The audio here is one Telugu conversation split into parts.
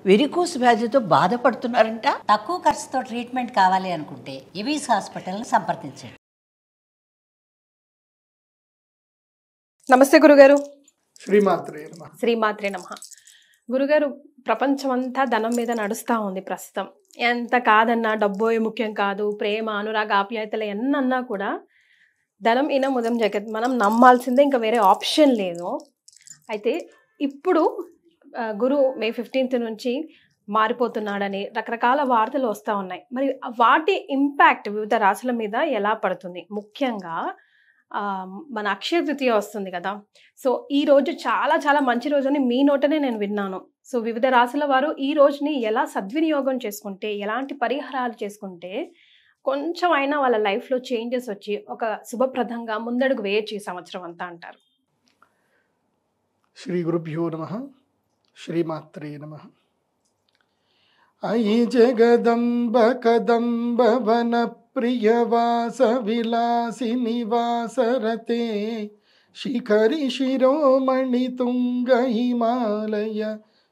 వెరికోస్ వ్యాధితో బాధపడుతున్నారంట. తక్కువ ఖర్చుతో ట్రీట్మెంట్ కావాలి అనుకుంటే ఎవిస్ హాస్పిటల్ని సంప్రదించండి. నమస్తే గురుగారు. శ్రీమాత్రే నమః. గురుగారు, ప్రపంచమంతా ధనం మీద నడుస్తూ ఉంది ప్రస్తుతం. ఎంత కాదన్నా డబ్బోయే ముఖ్యం కాదు, ప్రేమ అనురాగ ఆప్యాయతలు ఎన్నన్నా కూడా ధనం ఈయన ముదం జగత్, మనం నమ్మాల్సిందే, ఇంకా వేరే ఆప్షన్ లేదు. అయితే ఇప్పుడు గురు మే 15th నుంచి మారిపోతున్నాడని రకరకాల వార్తలు వస్తూ ఉన్నాయి. మరి వాటి ఇంపాక్ట్ వివిధ రాశుల మీద ఎలా పడుతుంది? ముఖ్యంగా మన అక్షయ తృతీయ వస్తుంది కదా. సో ఈ రోజు చాలా చాలా మంచి రోజు అని మీ నోటనే నేను విన్నాను. సో వివిధ రాశుల వారు ఈ రోజుని ఎలా సద్వినియోగం చేసుకుంటే, ఎలాంటి పరిహారాలు చేసుకుంటే కొంచెం అయినా వాళ్ళ లైఫ్లో చేంజెస్ వచ్చి ఒక శుభప్రదంగా ముందడుగు వేయచ్చు ఈ సంవత్సరం అంతా అంటారు? శ్రీ గురుభ్యో నమః. శ్రీమాత్రే నమః. అయి జగదంబ కదంబ వన ప్రియవాస విలాసి నివాసరతే శిఖరి శిరోమణి తుంగ హిమాలయ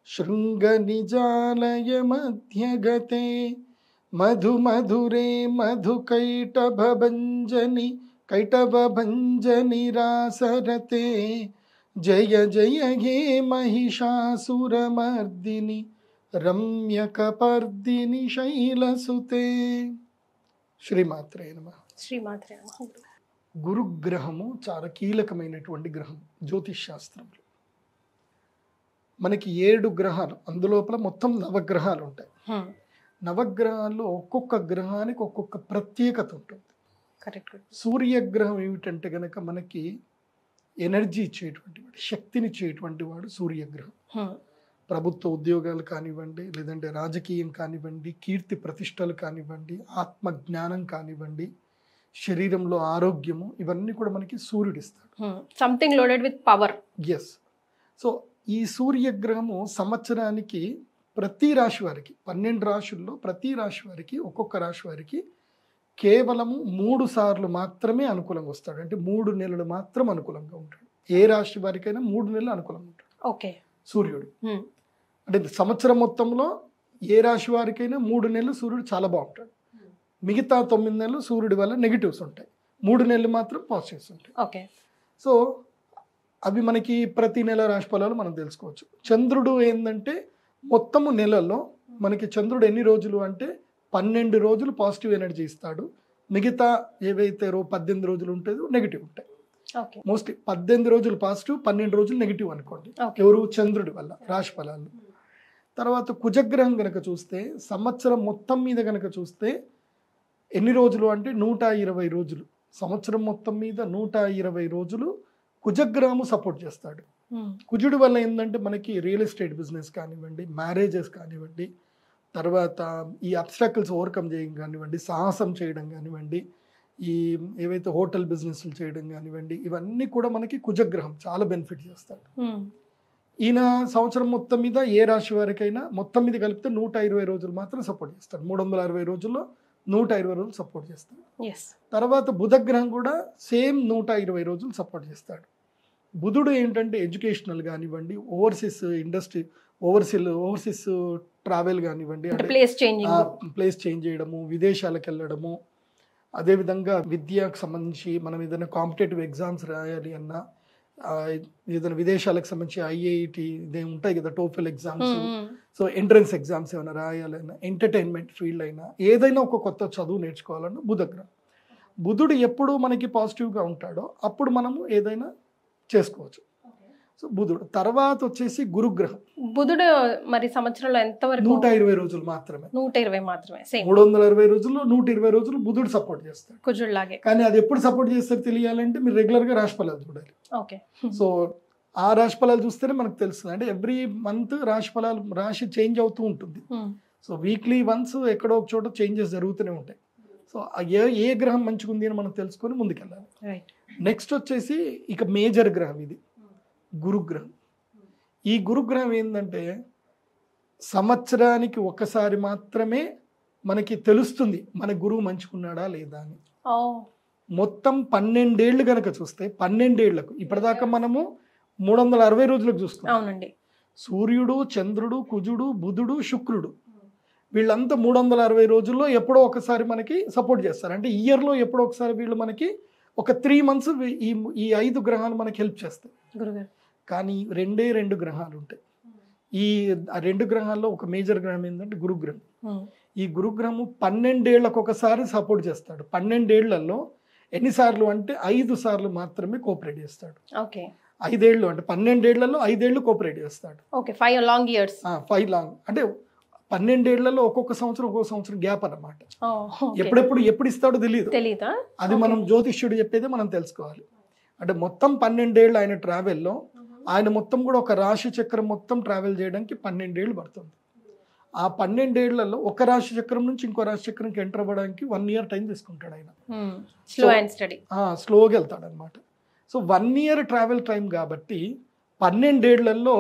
శృంగ నిజాలయ మధ్యగతే మధు మధురే మధు కైటభంజని రాసరతే జయ జయ హే మహిషాసురమర్దిని రమ్యకపర్దిని శైలసుతే. శ్రీమాత్రే నమః. శ్రీమాత్రే నమః. గురుగ్రహము చాలా కీలకమైనటువంటి గ్రహం జ్యోతిష్ శాస్త్రంలో. మనకి 7 గ్రహాలు, అందులోపల మొత్తం 9 గ్రహాలు ఉంటాయి. 9 ఒక్కొక్క గ్రహానికి ఒక్కొక్క ప్రత్యేకత ఉంటుంది. కరెక్ట్. సూర్యగ్రహం ఏమిటంటే గనక మనకి ఎనర్జీ ఇచ్చేటువంటి వాడు, శక్తినిచ్చేటువంటి వాడు సూర్యగ్రహం. ప్రభుత్వ ఉద్యోగాలు కానివ్వండి, లేదంటే రాజకీయం కానివ్వండి, కీర్తి ప్రతిష్టలు కానివ్వండి, ఆత్మజ్ఞానం కానివ్వండి, శరీరంలో ఆరోగ్యము, ఇవన్నీ కూడా మనకి సూర్యుడు ఇస్తాడు. Something loaded with power. Yes. So ఈ సూర్యగ్రహము సంవత్సరానికి ప్రతి రాశి వారికి, 12 రాశుల్లో ప్రతి రాశి వారికి, ఒక్కొక్క రాశి వారికి కేవలము 3 సార్లు మాత్రమే అనుకూలంగా వస్తాడు. అంటే 3 నెలలు మాత్రం అనుకూలంగా ఉంటాడు. ఏ రాశి వారికైనా 3 నెలలు అనుకూలంగా ఉంటాడు ఓకే సూర్యుడు. అంటే సంవత్సరం మొత్తంలో ఏ రాశి వారికైనా 3 నెలలు సూర్యుడు చాలా బాగుంటాడు. మిగతా 9 నెలలు సూర్యుడి వల్ల నెగిటివ్స్ ఉంటాయి, 3 నెలలు మాత్రం పాజిటివ్స్ ఉంటాయి. ఓకే. సో అవి మనకి ప్రతి నెల రాశి ఫలాలు మనం తెలుసుకోవచ్చు. చంద్రుడు ఏంటంటే మొత్తము నెలలో మనకి చంద్రుడు ఎన్ని రోజులు అంటే 12 రోజులు పాజిటివ్ ఎనర్జీ ఇస్తాడు. మిగతా ఏవైతే 18 రోజులు ఉంటుందో నెగిటివ్ ఉంటాయి. మోస్ట్లీ 18 రోజులు పాజిటివ్, 12 రోజులు నెగిటివ్ అనుకోండి. ఎవరు? చంద్రుడి వల్ల రాశి ఫలాలు. తర్వాత కుజగ్రహం కనుక చూస్తే సంవత్సరం మొత్తం మీద కనుక చూస్తే ఎన్ని రోజులు అంటే 120 రోజులు. సంవత్సరం మొత్తం మీద 120 రోజులు కుజగ్రహము సపోర్ట్ చేస్తాడు. కుజుడి వల్ల ఏంటంటే మనకి రియల్ ఎస్టేట్ బిజినెస్ కానివ్వండి, మ్యారేజెస్ కానివ్వండి, తర్వాత ఈ అబ్స్ట్రాకిల్స్ ఓవర్కమ్ చేయడం కానివ్వండి, సాహసం చేయడం కానివ్వండి, ఈ ఏవైతే హోటల్ బిజినెస్లు చేయడం కానివ్వండి, ఇవన్నీ కూడా మనకి కుజగ్రహం చాలా బెనిఫిట్ చేస్తాడు. ఈయన సంవత్సరం మొత్తం మీద ఏ రాశి వారికైనా మొత్తం మీద కలిపితే 120 రోజులు మాత్రం సపోర్ట్ చేస్తాడు. 360 రోజుల్లో 120 రోజులు సపోర్ట్ చేస్తాడు. తర్వాత బుధగ్రహం కూడా సేమ్ 120 రోజులు సపోర్ట్ చేస్తాడు. బుధుడు ఏంటంటే ఎడ్యుకేషనల్ కానివ్వండి, ఓవర్సీస్ ఇండస్ట్రీ, ఓవర్సీస్ ట్రావెల్ కానివ్వండి, ప్లేస్ చేంజ్ చేయడము, విదేశాలకు వెళ్ళడము, అదేవిధంగా విద్యకు సంబంధించి మనం ఏదైనా కాంపిటేటివ్ ఎగ్జామ్స్ రాయాలి అన్నా, ఏదైనా విదేశాలకు సంబంధించి ఐఐటి ఇదే ఉంటాయి కదా, TOEFL exams, so entrance exams ఏమైనా రాయాలన్నా, ఎంటర్టైన్మెంట్ ఫీల్డ్ అయినా, ఏదైనా ఒక కొత్త చదువు నేర్చుకోవాలన్నా బుధగ్రహం. బుధుడు ఎప్పుడు మనకి పాజిటివ్గా ఉంటాడో అప్పుడు మనము ఏదైనా చేసుకోవచ్చు. సో బుధుడు. తర్వాత వచ్చేసి గురుగ్రహం. బుధుడు మరి సంవత్సరంలో ఎంతవరకు? 120 రోజులు మాత్రమే. 120 మాత్రమే. 360 రోజుల్లో 120 రోజులు బుధుడు సపోర్ట్ చేస్తాడు కుజుడులాగే. కానీ అది ఎప్పుడు సపోర్ట్ చేస్తారో తెలియాలంటే మీరు రెగ్యులర్గా రాశి ఫలాలు చూడాలి. ఓకే. సో ఆ రాశి ఫలాలు చూస్తేనే మనకు తెలుస్తుంది. అంటే ఎవ్రీ మంత్ రాశి ఫలాలు, రాశి చేంజ్ అవుతూ ఉంటుంది. సో వీక్లీ వన్స్ ఎక్కడో ఒక చోట చేంజెస్ జరుగుతూనే ఉంటాయి. సో ఏ గ్రహం మంచిగా ఉంది అని మనం తెలుసుకొని ముందుకెళ్ళాలి. నెక్స్ట్ వచ్చేసి ఇక మేజర్ గ్రహం ఇది గురుగ్రహం. ఈ గురుగ్రహం ఏంటంటే సంవత్సరానికి ఒకసారి మాత్రమే మనకి తెలుస్తుంది మన గురువు మంచుకున్నాడా లేదా అని. మొత్తం 12 ఏళ్ళు కనుక చూస్తే 12 ఏళ్లకు ఇప్పటిదాకా మనము 360 రోజులకు చూసుకున్నాం. అవునండి. సూర్యుడు, చంద్రుడు, కుజుడు, బుధుడు, శుక్రుడు వీళ్ళంతా 360 రోజుల్లో ఎప్పుడో ఒకసారి మనకి సపోర్ట్ చేస్తారు. అంటే ఇయర్లో ఎప్పుడో ఒకసారి వీళ్ళు మనకి ఒక 3 months ఈ 5 గ్రహాలు మనకి హెల్ప్ చేస్తాయి. గురుగారు కానీ 2 గ్రహాలు ఉంటాయి. ఈ 2 గ్రహాల్లో ఒక మేజర్ గ్రహం ఏంటంటే గురుగ్రహం. ఈ గురుగ్రహము 12 ఏళ్లకు ఒకసారి సపోర్ట్ చేస్తాడు. 12 ఏళ్లలో ఎన్నిసార్లు అంటే 5 సార్లు మాత్రమే కోఆపరేట్ చేస్తాడు. ఓకే 5 ఏళ్ళు అంటే 12 ఏళ్లలో 5 ఏళ్ళు కోఆపరేట్ చేస్తాడు. ఓకే 5 long years 5 లాంగ్ అంటే 12 ఏళ్లలో ఒక్కొక్క సంవత్సరం గ్యాప్ అన్నమాట. ఎప్పుడు ఇస్తాడో తెలియదు. అది మనం జ్యోతిష్యుడు చెప్పేదే మనం తెలుసుకోవాలి. అంటే మొత్తం 12 ఏళ్ళు ఆయన ట్రావెల్లో ఆయన మొత్తం కూడా ఒక రాశి చక్రం మొత్తం ట్రావెల్ చేయడానికి 12 ఏళ్ళు పడుతుంది. ఆ 12 ఏళ్లలో ఒక రాశి చక్రం నుంచి ఇంకో రాశి చక్రంకి ఎంటర్ అవ్వడానికి 1 year టైం తీసుకుంటాడు ఆయన. స్లోగా వెళ్తాడు అనమాట. సో 1 year ట్రావెల్ టైం కాబట్టి 12 ఏళ్లలో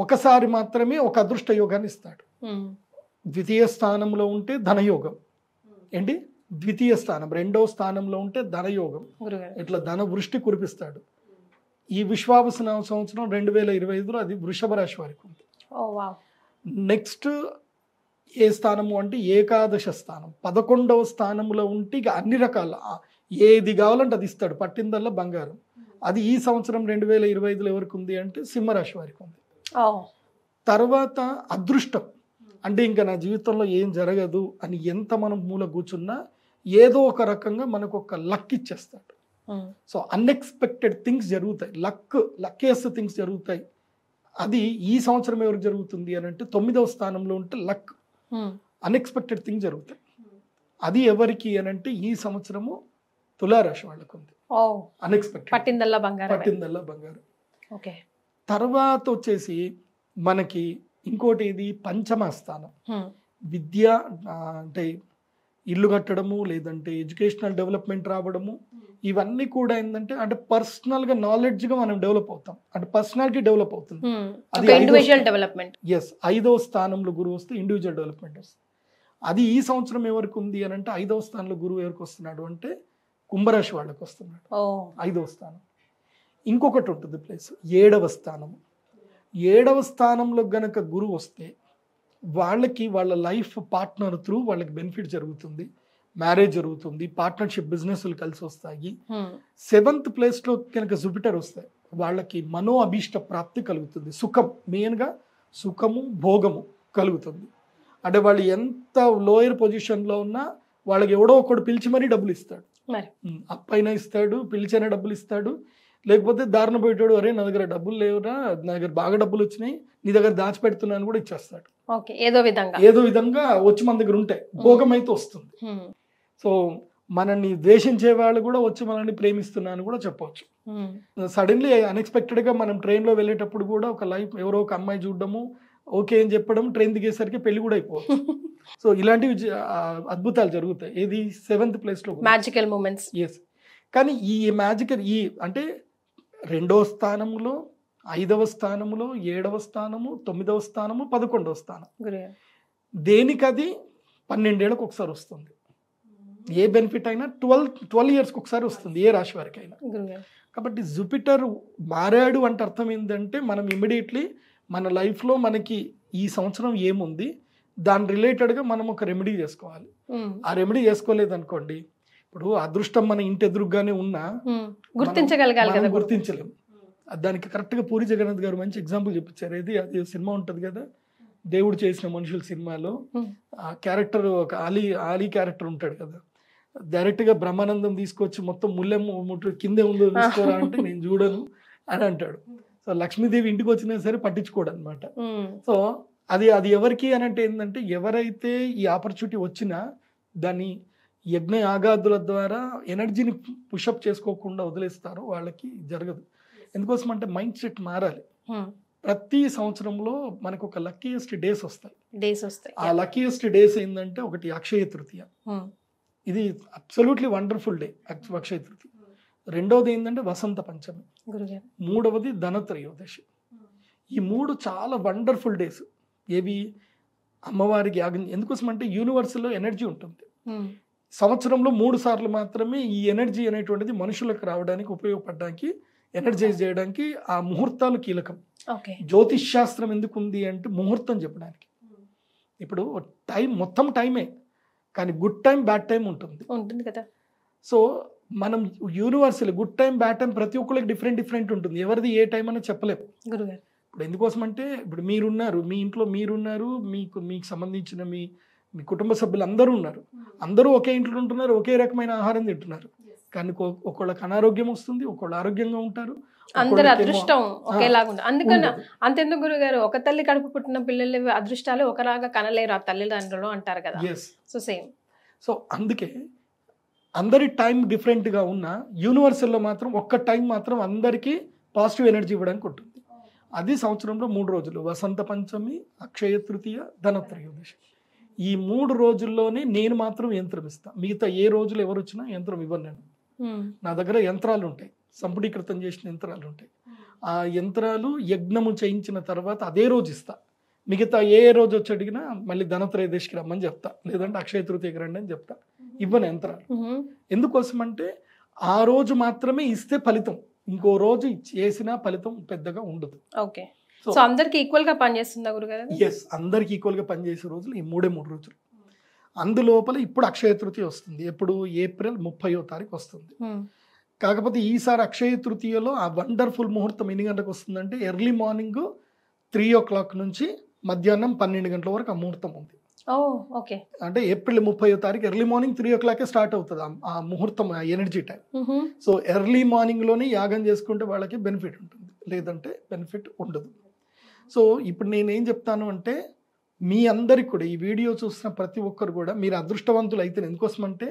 ఒకసారి మాత్రమే ఒక అదృష్ట యోగాన్ని ఇస్తాడు. ద్వితీయ స్థానంలో ఉంటే ధనయోగం ఏంటి, ద్వితీయ స్థానం 2వ స్థానంలో ఉంటే ధనయోగం, ఇట్లా ధన వృష్టి కురిపిస్తాడు. ఈ విశ్వావసన సంవత్సరం 2025లో అది వృషభ రాశి వారికి ఉంది. నెక్స్ట్ ఏ స్థానము అంటే ఏకాదశ స్థానం 11వ స్థానంలో ఉంటే ఇక అన్ని రకాల ఏది కావాలంటే అది ఇస్తాడు, పట్టిందల్లా బంగారం. అది ఈ సంవత్సరం 2025లో ఎవరికి ఉంది అంటే సింహరాశి వారికి ఉంది. తర్వాత అదృష్టం అంటే ఇంకా నా జీవితంలో ఏం జరగదు అని ఎంత మనం మూల కూర్చున్నా ఏదో ఒక రకంగా మనకు ఒక లక్ ఇచ్చేస్తాడు. సో అన్ఎక్స్పెక్టెడ్ థింగ్స్ జరుగుతాయి, లక్కియస్ట్ థింగ్స్ జరుగుతాయి. అది ఈ సంవత్సరం ఎవరికి జరుగుతుంది అని అంటే 9వ స్థానంలో ఉంటే లక్, అన్ఎక్స్పెక్టెడ్ థింగ్స్ జరుగుతాయి. అది ఎవరికి అని అంటే ఈ సంవత్సరము తులారాశి వాళ్ళకు ఉంది. అన్ఎక్స్పెక్టెడ్ పట్టిందల్లా బంగారం. తర్వాత వచ్చేసి మనకి ఇంకోటి ఇది పంచమ స్థానం, విద్య అంటే ఇల్లు కట్టడము లేదంటే ఎడ్యుకేషనల్ డెవలప్మెంట్ రావడము, ఇవన్నీ కూడా ఏంటంటే అంటే పర్సనల్గా నాలెడ్జ్గా మనం డెవలప్ అవుతాం, అంటే పర్సనాలిటీ డెవలప్ అవుతుంది. Individual development. 5వ స్థానంలో గురువు వస్తే ఇండివిజువల్ డెవలప్మెంట్ వస్తుంది. అది ఈ సంవత్సరం ఎవరికి ఉంది అని అంటే 5వ స్థానంలో గురువు ఎవరికి వస్తున్నాడు అంటే కుంభరాశి వాళ్ళకి వస్తున్నాడు 5వ స్థానం. ఇంకొకటి ఉంటుంది ప్లేస్ 7వ స్థానం. 7వ స్థానంలో గనక గురువు వస్తే వాళ్ళకి వాళ్ళ లైఫ్ పార్ట్నర్ త్రూ వాళ్ళకి బెనిఫిట్ జరుగుతుంది, మ్యారేజ్ జరుగుతుంది, పార్ట్నర్షిప్ బిజినెస్లు కలిసి వస్తాయి. 7th ప్లేస్లో కనుక జూపిటర్ వస్తాయి వాళ్ళకి మనో అభీష్ట ప్రాప్తి కలుగుతుంది, సుఖం, మెయిన్గా సుఖము భోగము కలుగుతుంది. అంటే వాళ్ళు ఎంత లోయర్ పొజిషన్లో ఉన్నా వాళ్ళకి ఎవడో ఒకడు పిలిచి మరీ డబ్బులు ఇస్తాడు, అప్పైనా ఇస్తాడు, పిలిచైనా డబ్బులు ఇస్తాడు. లేకపోతే దారిన పోయేటాడు, అరే నా దగ్గర డబ్బులు లేవురా, నా దగ్గర బాగా డబ్బులు వచ్చినాయి, నీ దగ్గర దాచిపెడుతున్నాను కూడా ఇచ్చేస్తాడు. ఏదో విధంగా వచ్చి మన దగ్గర ఉంటాయి, భోగం అయితే వస్తుంది. సో మనల్ని ద్వేషించే వాళ్ళు కూడా వచ్చి మనల్ని ప్రేమిస్తున్నాను కూడా చెప్పవచ్చు. సడన్లీ అన్ఎక్స్పెక్టెడ్గా మనం ట్రైన్లో వెళ్ళేటప్పుడు కూడా ఒక లైఫ్ ఎవరో ఒక అమ్మాయి చూడడము, ఓకే అని చెప్పడం, ట్రైన్ దిగేసరికి పెళ్లి కూడా అయిపోవచ్చు. సో ఇలాంటివి అద్భుతాలు జరుగుతాయి. ఏది 7th ప్లేస్లో మ్యాజికల్ మూమెంట్స్. ఎస్. కానీ ఈ మ్యాజికల్ అంటే 2వ స్థానంలో, 5వ స్థానంలో, 7వ స్థానము, 9వ స్థానము, 11వ స్థానం, దేనికి అది 12 ఏళ్ళకి ఒకసారి వస్తుంది. ఏ బెనిఫిట్ అయినా 12 yearsకి ఒకసారి వస్తుంది ఏ రాశి వారికి అయినా. కాబట్టి జూపిటర్ మారాడు అంటే అర్థం ఏంటంటే మనం ఇమ్మీడియట్లీ మన లైఫ్లో మనకి ఈ సంవత్సరం ఏముంది దాని రిలేటెడ్గా మనం ఒక రెమెడీ చేసుకోవాలి. ఆ రెమెడీ చేసుకోలేదు అనుకోండి, ఇప్పుడు అదృష్టం మన ఇంటి ఎదురుగానే ఉన్నా గుర్తించలేము. దానికి కరెక్ట్గా పూరి జగన్నాథ్ గారు మంచి ఎగ్జాంపుల్ చూపించారు. అది సినిమా ఉంటుంది కదా, దేవుడు చేసిన మనుషుల సినిమాలో ఆ క్యారెక్టర్ ఒక ఆలీ క్యారెక్టర్ ఉంటాడు కదా, డైరెక్ట్గా బ్రహ్మానందం తీసుకొచ్చి మొత్తం ముల్లెమ్మ కిందే ఉందో తీసుకోరా అంటే నేను చూడను అని అంటాడు. సో లక్ష్మీదేవి ఇంటికి వచ్చినా సరే పట్టించుకోడు అనమాట. సో అది ఎవరికి అని అంటే ఏంటంటే ఎవరైతే ఈ ఆపర్చునిటీ వచ్చినా దాన్ని యజ్ఞ యాగాదుల ద్వారా ఎనర్జీని పుషప్ చేసుకోకుండా వదిలేస్తారో వాళ్ళకి జరగదు. ఎందుకోసం అంటే మైండ్ సెట్ మారాలి. ప్రతి సంవత్సరంలో మనకు ఒక లక్కీయెస్ట్ డేస్ వస్తాయి. ఆ లక్కీయెస్ట్ డేస్ ఏంటంటే ఒకటి అక్షయ తృతీయ, ఇది absolutely wonderful day Akshaya Tritiya. 2వది ఏంటంటే వసంత పంచమి, 3వది ధనత్రయోదశి. ఈ 3 చాలా వండర్ఫుల్ డేస్. ఏవి అమ్మవారికి యాగం, ఎందుకోసం అంటే యూనివర్స్లో ఎనర్జీ ఉంటుంది. సంవత్సరంలో 3 సార్లు మాత్రమే ఈ ఎనర్జీ అనేటువంటిది మనుషులకు రావడానికి ఉపయోగపడడానికి ఎనర్జైజ్ చేయడానికి ఆ ముహూర్తాలు కీలకం. ఓకే. జ్యోతిష్ శాస్త్రం ఎందుకు ఉంది అంటే ముహూర్తం చెప్పడానికి. ఇప్పుడు టైం మొత్తం టైమే, కానీ గుడ్ టైం బ్యాడ్ టైం ఉంటుంది కదా. సో మనం universal good time bad time ప్రతి ఒక్కరికి డిఫరెంట్ ఉంటుంది. ఎవరిది ఏ టైం అని చెప్పలేము గురుగారు. ఇప్పుడు ఎందుకోసం అంటే ఇప్పుడు మీరున్నారు, మీ ఇంట్లో మీరున్నారు, మీకు సంబంధించిన మీ కుటుంబ సభ్యులు అందరూ ఉన్నారు, అందరూ ఒకే ఇంట్లో ఉంటున్నారు, ఒకే రకమైన ఆహారం తింటున్నారు, కానీ ఒకళ్ళకి అనారోగ్యం వస్తుంది, ఒకళ్ళు ఆరోగ్యంగా ఉంటారు, అందరి అదృష్టం ఒకేలాగా ఉంటుంది. అందుకని అంతెందుకు గురుగారు, ఒక తల్లి కడుపు పుట్టిన పిల్లల అదృష్టాలు ఒకలాగా కనలేరు ఆ తల్లిదండ్రులు అంటారు కదా. So same. సో అందుకే అందరి టైం డిఫరెంట్గా ఉన్న యూనివర్సల్లో మాత్రం ఒక్క టైం మాత్రం అందరికీ పాజిటివ్ ఎనర్జీ ఇవ్వడానికి ఉంటుంది. అది సంవత్సరంలో 3 రోజులు, వసంత పంచమి, అక్షయ తృతీయ, ధనత్రయోదశి. ఈ 3 రోజుల్లోనే నేను మాత్రం యంత్రం ఇస్తాను. మిగతా ఏ రోజులు ఎవరు వచ్చినా యంత్రం ఇవ్వను నేను. నా దగ్గర యంత్రాలు ఉంటాయి, సంపుటీకృతం చేసిన యంత్రాలు ఉంటాయి. ఆ యంత్రాలు యజ్ఞము చేయించిన తర్వాత అదే రోజు ఇస్తా. మిగతా ఏ రోజు వచ్చి అడిగినా మళ్ళీ ధనత్రయోదశికి రమ్మని చెప్తా, లేదంటే అక్షయ తృతీయకి రండి అని చెప్తా. ఇవ్వను యంత్రాలు. ఎందుకోసం అంటే ఆ రోజు మాత్రమే ఇస్తే ఫలితం, ఇంకో రోజు చేసినా ఫలితం పెద్దగా ఉండదు. ఓకే. సో అందరికి ఈక్వల్ గా పనిచేస్తుందా గురుగారు? ఎస్, అందరికి ఈక్వల్ గా పనిచేసే రోజులు ఈ 3 రోజులు. అందులోపల ఇప్పుడు అక్షయ తృతీయ వస్తుంది. ఎప్పుడు ఏప్రిల్ 30వ తారీఖు వస్తుంది. కాకపోతే ఈసారి అక్షయ తృతీయలో ఆ వండర్ఫుల్ ముహూర్తం ఎన్ని గంటలకు వస్తుందంటే ఎర్లీ మార్నింగ్ 3 o'clock నుంచి మధ్యాహ్నం 12 గంటల వరకు ఆ ముహూర్తం ఉంది. ఓకే. అంటే ఏప్రిల్ 30వ తారీఖు ఎర్లీ మార్నింగ్ 3 o'clock స్టార్ట్ అవుతుంది ఆ ముహూర్తం, ఆ energy time. So early morning లోనే యాగం చేసుకుంటే వాళ్ళకి బెనిఫిట్ ఉంటుంది, లేదంటే బెనిఫిట్ ఉండదు. సో ఇప్పుడు నేనేం చెప్తాను అంటే మీ అందరికి కూడా ఈ వీడియో చూస్తున్న ప్రతి ఒక్కరు కూడా మీరు అదృష్టవంతులు అయితే, ఎందుకోసం అంటే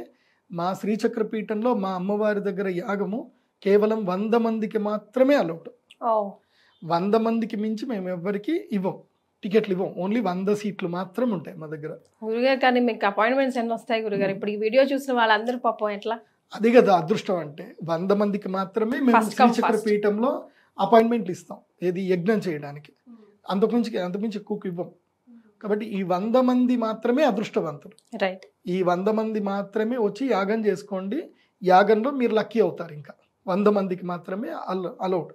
మా శ్రీచక్ర పీఠంలో మా అమ్మవారి దగ్గర యాగము కేవలం 100 మందికి మాత్రమే అలౌడ్. 100 మందికి మించి మేము ఎవరికి ఇవ్వం, టికెట్లు ఇవ్వం. ఓన్లీ 100 సీట్లు మాత్రం ఉంటాయి మా దగ్గర. గురుగారు కానీ మీకు అపాయింట్మెంట్స్ ఎన్ని వస్తాయి గురుగారు? ఇప్పుడు ఈ వీడియో చూసిన వాళ్ళందరూ పాపం ఎట్లా? అదే కదా అదృష్టం అంటే, 100 మందికి మాత్రమే మేము శ్రీచక్ర పీఠంలో అపాయింట్మెంట్లు ఇస్తాం, ఏది యజ్ఞం చేయడానికి. అంతకుమించి ఎక్కువకు ఇవ్వం. కాబట్టి ఈ 100 మంది మాత్రమే అదృష్టవంతులు. రైట్. ఈ 100 మంది మాత్రమే వచ్చి యాగం చేసుకోండి. యాగంలో మీరు లక్కీ అవుతారు. ఇంకా 100 మందికి మాత్రమే అలౌడ్.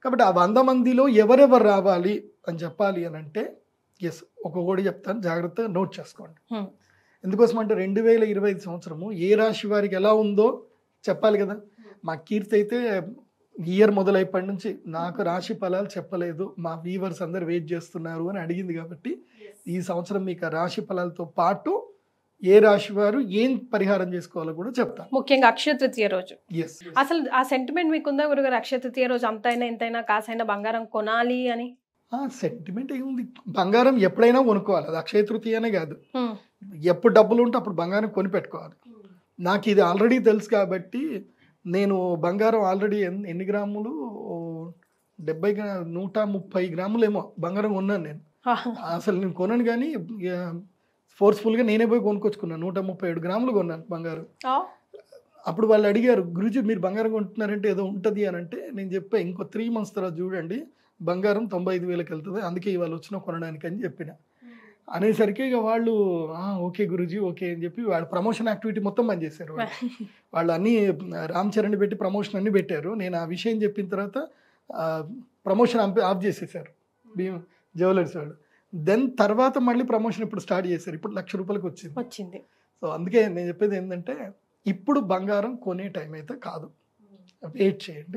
కాబట్టి ఆ 100 మందిలో ఎవరెవరు రావాలి అని చెప్పాలి అని అంటే ఎస్, ఒక్కొక్కటి చెప్తాను, జాగ్రత్తగా నోట్ చేసుకోండి. ఎందుకోసం అంటే 2025 సంవత్సరము ఏ రాశి వారికి ఎలా ఉందో చెప్పాలి కదా. మా కీర్తి అయితే ఇయర్ మొదలైప్పటి నుంచి నాకు రాశి ఫలాలు చెప్పలేదు, మా వ్యూవర్స్ అందరు వెయిట్ చేస్తున్నారు అని అడిగింది. కాబట్టి ఈ సంవత్సరం మీకు ఆ రాశి ఫలాలతో పాటు ఏ రాశి వారు ఏం పరిహారం చేసుకోవాలో కూడా చెప్తాను, ముఖ్యంగా అక్షయ తృతీయ రోజు. అసలు ఆ సెంటిమెంట్ మీకుందా గురుగారు? అక్షయ తృతీయ రోజు అంతైనా ఇంతైనా కాసైనా బంగారం కొనాలి అని సెంటిమెంట్ ఏముంది, బంగారం ఎప్పుడైనా కొనుక్కోవాలి. అది అక్షయ తృతీయ అనే కాదు, ఎప్పుడు డబ్బులు ఉంటే అప్పుడు బంగారం కొని పెట్టుకోవాలి. నాకు ఇది ఆల్రెడీ తెలుసు కాబట్టి నేను బంగారం ఆల్రెడీ ఎన్ని గ్రాములు 130 గ్రాములు ఏమో బంగారం కొన్నాను నేను. అసలు నేను కొనను కానీ ఫోర్స్ఫుల్గా నేనే పోయి కొనుక్కొచ్చుకున్నాను. 137 గ్రాములు కొన్నాను బంగారం. అప్పుడు వాళ్ళు అడిగారు, గురుజీ మీరు బంగారం కొంటున్నారంటే ఏదో ఉంటుంది అని అంటే నేను చెప్పా, ఇంకో 3 months తర్వాత చూడండి బంగారం 95,000కి వెళ్తుంది, అందుకే ఇవాళ వచ్చిన కొనడానికి అని చెప్పిన. అనేసరికి ఇక వాళ్ళు ఓకే గురుజీ ఓకే అని చెప్పి వాళ్ళు ప్రమోషన్ యాక్టివిటీ మొత్తం బంద్ చేశారు. వాళ్ళు అన్నీ రామ్ చరణ్ పెట్టి ప్రమోషన్ అన్ని పెట్టారు. నేను ఆ విషయం చెప్పిన తర్వాత ప్రమోషన్ ఆఫ్ చేసేసారు జ్యువెలర్స్ వాళ్ళు. దెన్ తర్వాత మళ్ళీ ప్రమోషన్ ఇప్పుడు స్టార్ట్ చేశారు. ఇప్పుడు ₹1,00,000 వచ్చింది. సో అందుకే నేను చెప్పేది ఏంటంటే ఇప్పుడు బంగారం కొనే టైం అయితే కాదు, వెయిట్ చేయండి.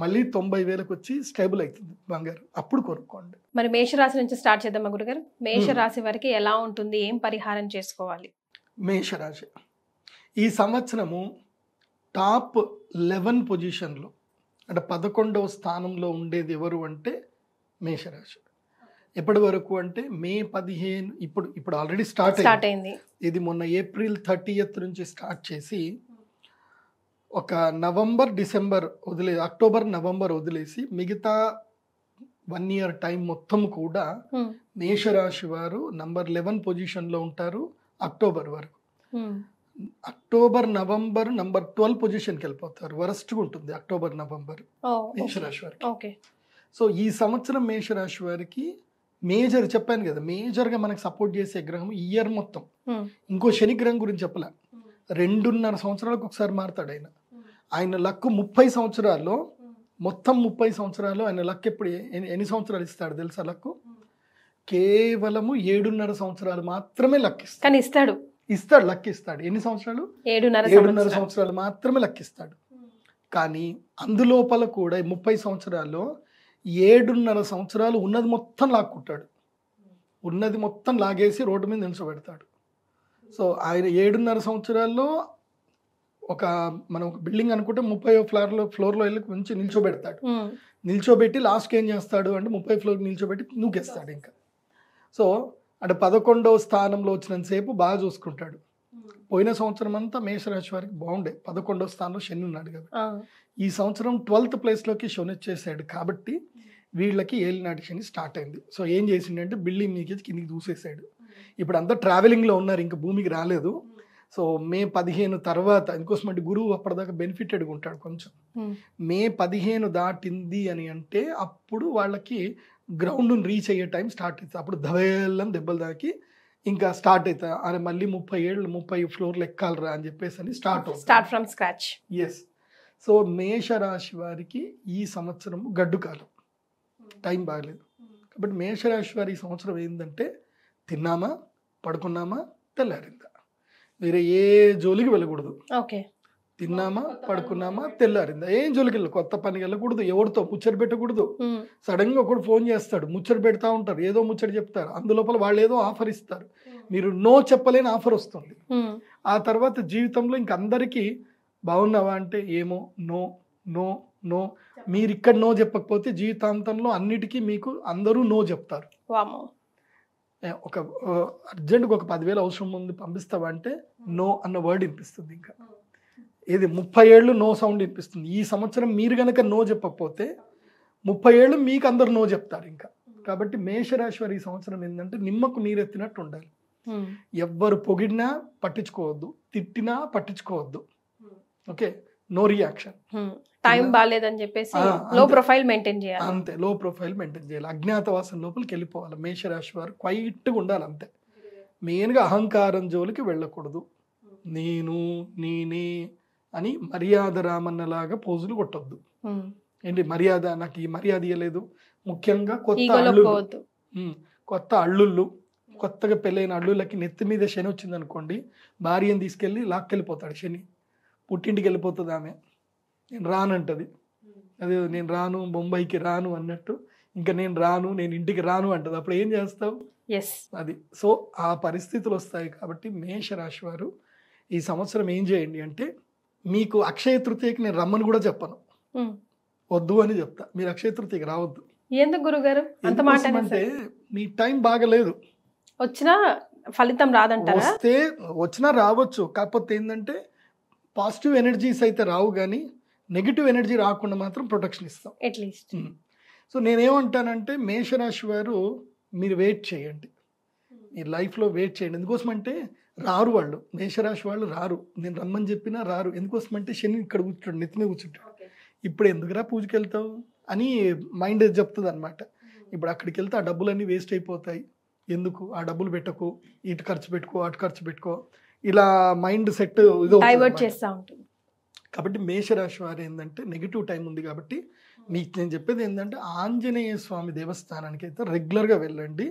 మళ్ళీ 90,000కి వచ్చి స్టేబుల్ అవుతుంది బంగారం, అప్పుడు కొనుక్కోండి. మరి మేషరాశి నుంచి స్టార్ట్ చేద్దామా గురుగారు? మేషరాశి వారికి ఎలా ఉంటుంది, ఏం పరిహారం చేసుకోవాలి? మేషరాశి ఈ సంవత్సరము టాప్ 11 పొజిషన్లో అంటే 11వ స్థానంలో ఉండేది ఎవరు అంటే మేషరాశి. ఎప్పటి వరకు అంటే మే 15 ఇప్పుడు ఆల్రెడీ స్టార్ట్ అయింది. ఇది మొన్న ఏప్రిల్ 30th నుంచి స్టార్ట్ చేసి ఒక నవంబర్ డిసెంబర్ అక్టోబర్ నవంబర్ వదిలేసి మిగతా 1 year టైం మొత్తం కూడా మేషరాశి వారు నంబర్ 11 పొజిషన్లో ఉంటారు అక్టోబర్ వరకు. అక్టోబర్ నవంబర్ నంబర్ 12 పొజిషన్కి వెళ్ళిపోతారు. వరస్ట్గా ఉంటుంది అక్టోబర్ నవంబర్ మేషరాశి వారికి. సో ఈ సంవత్సరం మేషరాశి వారికి మేజర్ చెప్పాను కదా, మేజర్గా మనకు సపోర్ట్ చేసే గ్రహం ఇయర్ మొత్తం. ఇంకో శని గ్రహం గురించి చెప్పలే, 2.5 సంవత్సరాలకు ఒకసారి మారుతాడు ఆయన. ఆయన లక్ 30 సంవత్సరాల్లో మొత్తం 30 సంవత్సరాలు ఆయన లక్ ఎప్పుడు ఎన్ని సంవత్సరాలు ఇస్తాడు తెలుసా లక్కు? కేవలము 7.5 సంవత్సరాలు మాత్రమే లక్ ఇస్తాడు. కానీ ఇస్తాడు లక్ ఇస్తాడు. ఎన్ని సంవత్సరాలు? 7.5 సంవత్సరాలు మాత్రమే లక్ ఇస్తాడు. కానీ అందులోపల కూడా 30 సంవత్సరాల్లో 7.5 సంవత్సరాలు ఉన్నది మొత్తం లాక్కుంటాడు. ఉన్నది మొత్తం లాగేసి రోడ్డు మీద నిల్చోబెడతాడు. సో ఆయన 7.5 సంవత్సరాల్లో మనం ఒక బిల్డింగ్ అనుకుంటే 30వ ఫ్లోర్లో వెళ్ళి కొంచెం నిల్చోబెడతాడు. నిల్చోబెట్టి లాస్ట్కి ఏం చేస్తాడు అంటే 30 ఫ్లోర్ నిల్చోబెట్టి నూకేస్తాడు ఇంకా. సో అంటే 11వ స్థానంలో వచ్చినంతసేపు బాగా చూసుకుంటాడు. పోయిన సంవత్సరం అంతా మేషరాశి వారికి బాగుండే, 11వ స్థానంలో శని ఉన్నాడు కదా. ఈ సంవత్సరం 12th ప్లేస్లోకి శని వచ్చేసాడు కాబట్టి వీళ్ళకి ఏలినాటి శని స్టార్ట్ అయింది. సో ఏం చేసిండంటే బిల్డింగ్ మీకేసి కిందికి దూసేసాడు. ఇప్పుడు అంతా ట్రావెలింగ్లో ఉన్నారు, ఇంకా భూమికి రాలేదు. సో మే 15 తర్వాత ఇంకోసం అంటే గురువు అప్పటిదాకా బెనిఫిటెడ్గా ఉంటాడు కొంచెం. మే 15 దాటింది అని అంటే అప్పుడు వాళ్ళకి గ్రౌండ్ని రీచ్ అయ్యే టైం స్టార్ట్ అవుతుంది. అప్పుడు దవేళ్ళం దెబ్బలు దాకి ఇంకా స్టార్ట్ అవుతుంది. అది మళ్ళీ 30 ఫ్లోర్లు ఎక్కాలరా అని చెప్పేసి అని start from scratch. Yes. So మేషరాశి వారికి ఈ సంవత్సరం గడ్డు కాలం, టైం బాగలేదు. కాబట్టి మేషరాశి వారి ఈ సంవత్సరం ఏంటంటే తిన్నామా, పడుకున్నామా, తెల్లారిందా, వేరే ఏ జోలికి వెళ్ళకూడదు. ఓకే, తిన్నామా, పడుకున్నామా, తెల్లారిందా, ఏం జోలికి వెళ్ళదు. కొత్త పనికి వెళ్ళకూడదు, ఎవరితో ముచ్చట పెట్టకూడదు. సడన్ గా ఒకడు ఫోన్ చేస్తాడు, ముచ్చట పెడతా ఉంటారు, ఏదో ముచ్చట చెప్తారు, అందులోపల వాళ్ళు ఏదో ఆఫర్ ఇస్తారు, మీరు నో చెప్పలేని ఆఫర్ వస్తుంది. ఆ తర్వాత జీవితంలో ఇంక అందరికీ బాగున్నావా అంటే ఏమో, నో నో నో. మీరు ఇక్కడ నో చెప్పకపోతే జీవితాంతంలో అన్నిటికీ మీకు అందరూ నో చెప్తారు. ఒక అర్జెంట్గా ఒక 10,000 అవసరం ఉంది పంపిస్తావా అంటే నో అన్న వర్డ్ వినిపిస్తుంది. ఇంకా ఇది 30 ఏళ్ళు నో సౌండ్ వినిపిస్తుంది. ఈ సంవత్సరం మీరు కనుక నో చెప్పకపోతే 30 ఏళ్ళు మీకు అందరు నో చెప్తారు ఇంకా. కాబట్టి మేషరాశి వారి ఈ సంవత్సరం ఏంటంటే నిమ్మకు నీరెత్తినట్టు ఉండాలి. ఎవ్వరు పొగిడినా పట్టించుకోవద్దు, తిట్టినా పట్టించుకోవద్దు. Okay, no reaction. టైం బాగాలేదని చెప్పేసి లో ప్రొఫైల్ మెయింటైన్ చేయాలి. అంతే, లో ప్రొఫైల్ మెయింటైన్ చేయాలి. అజ్ఞాతవాసం లోపలికి వెళ్ళిపోవాలి. మేషరాశి వారు క్వైట్గా ఉండాలి అంతే. మెయిన్గా అహంకారం జోలికి వెళ్ళకూడదు. నేను నేనే అని మర్యాద రామన్నలాగా పోజులు కొట్టొద్దు. ఏంటి మర్యాద, నాకు ఈ మర్యాద ఇవ్వలేదు. ముఖ్యంగా కొత్త అల్లుళ్ళు, కొత్తగా పెళ్ళైన అల్లుళ్ళకి నెత్తి మీద శని వచ్చింది అనుకోండి, భార్యను తీసుకెళ్ళి లాక్కెళ్ళిపోతాడు శని. పుట్టింటికి వెళ్ళిపోతుంది ఆమె, నేను రానంటది. అదే నేను రాను, బొంబాయికి రాను అన్నట్టు, ఇంకా నేను రాను, నేను ఇంటికి రాను అంటది. అప్పుడు ఏం చేస్తావు? అది. సో ఆ పరిస్థితులు వస్తాయి. కాబట్టి మేషరాశి వారు ఈ సంవత్సరం ఏం చేయండి అంటే, మీకు అక్షయ తృతీయకి నేను రమ్మని కూడా చెప్పను, వద్దు అని చెప్తా. మీరు అక్షయ తృతీయకి రావద్దు. ఎందుకు గురుగారు అంత మాట? అంటే మీ టైం బాగలేదు, వచ్చినా ఫలితం రాదంటారా? వచ్చినా రావచ్చు, కాకపోతే ఏంటంటే పాజిటివ్ ఎనర్జీస్ అయితే రావు, కానీ నెగిటివ్ ఎనర్జీ రాకుండా మాత్రం ప్రొటెక్షన్ ఇస్తాం అట్లీస్ట్. సో నేనేమంటానంటే మేషరాశి వారు మీరు వెయిట్ చేయండి, మీ లైఫ్లో వెయిట్ చేయండి. ఎందుకోసం అంటే రారు వాళ్ళు, మేషరాశి వాళ్ళు రారు. నేను రమ్మని చెప్పినా రారు. ఎందుకోసం అంటే శని ఇక్కడ కూర్చుంటాడు, నెత్తి మీద కూర్చుంటాడు. ఇప్పుడు ఎందుకురా పూజకి వెళ్తావు అని మైండ్ చెప్తుంది అనమాట. ఇప్పుడు అక్కడికి వెళ్తే ఆ డబ్బులన్నీ వేస్ట్ అయిపోతాయి, ఎందుకు ఆ డబ్బులు పెట్టకు, ఇటు ఖర్చు పెట్టుకో, అటు ఖర్చు పెట్టుకో, ఇలా మైండ్ సెట్ డైవర్ట్ చేస్తూ ఉంటుంది. కాబట్టి మేషరాశి వారు ఏంటంటే నెగిటివ్ టైం ఉంది. కాబట్టి మీకు నేను చెప్పేది ఏంటంటే ఆంజనేయ స్వామి దేవస్థానానికి అయితే రెగ్యులర్గా వెళ్ళండి.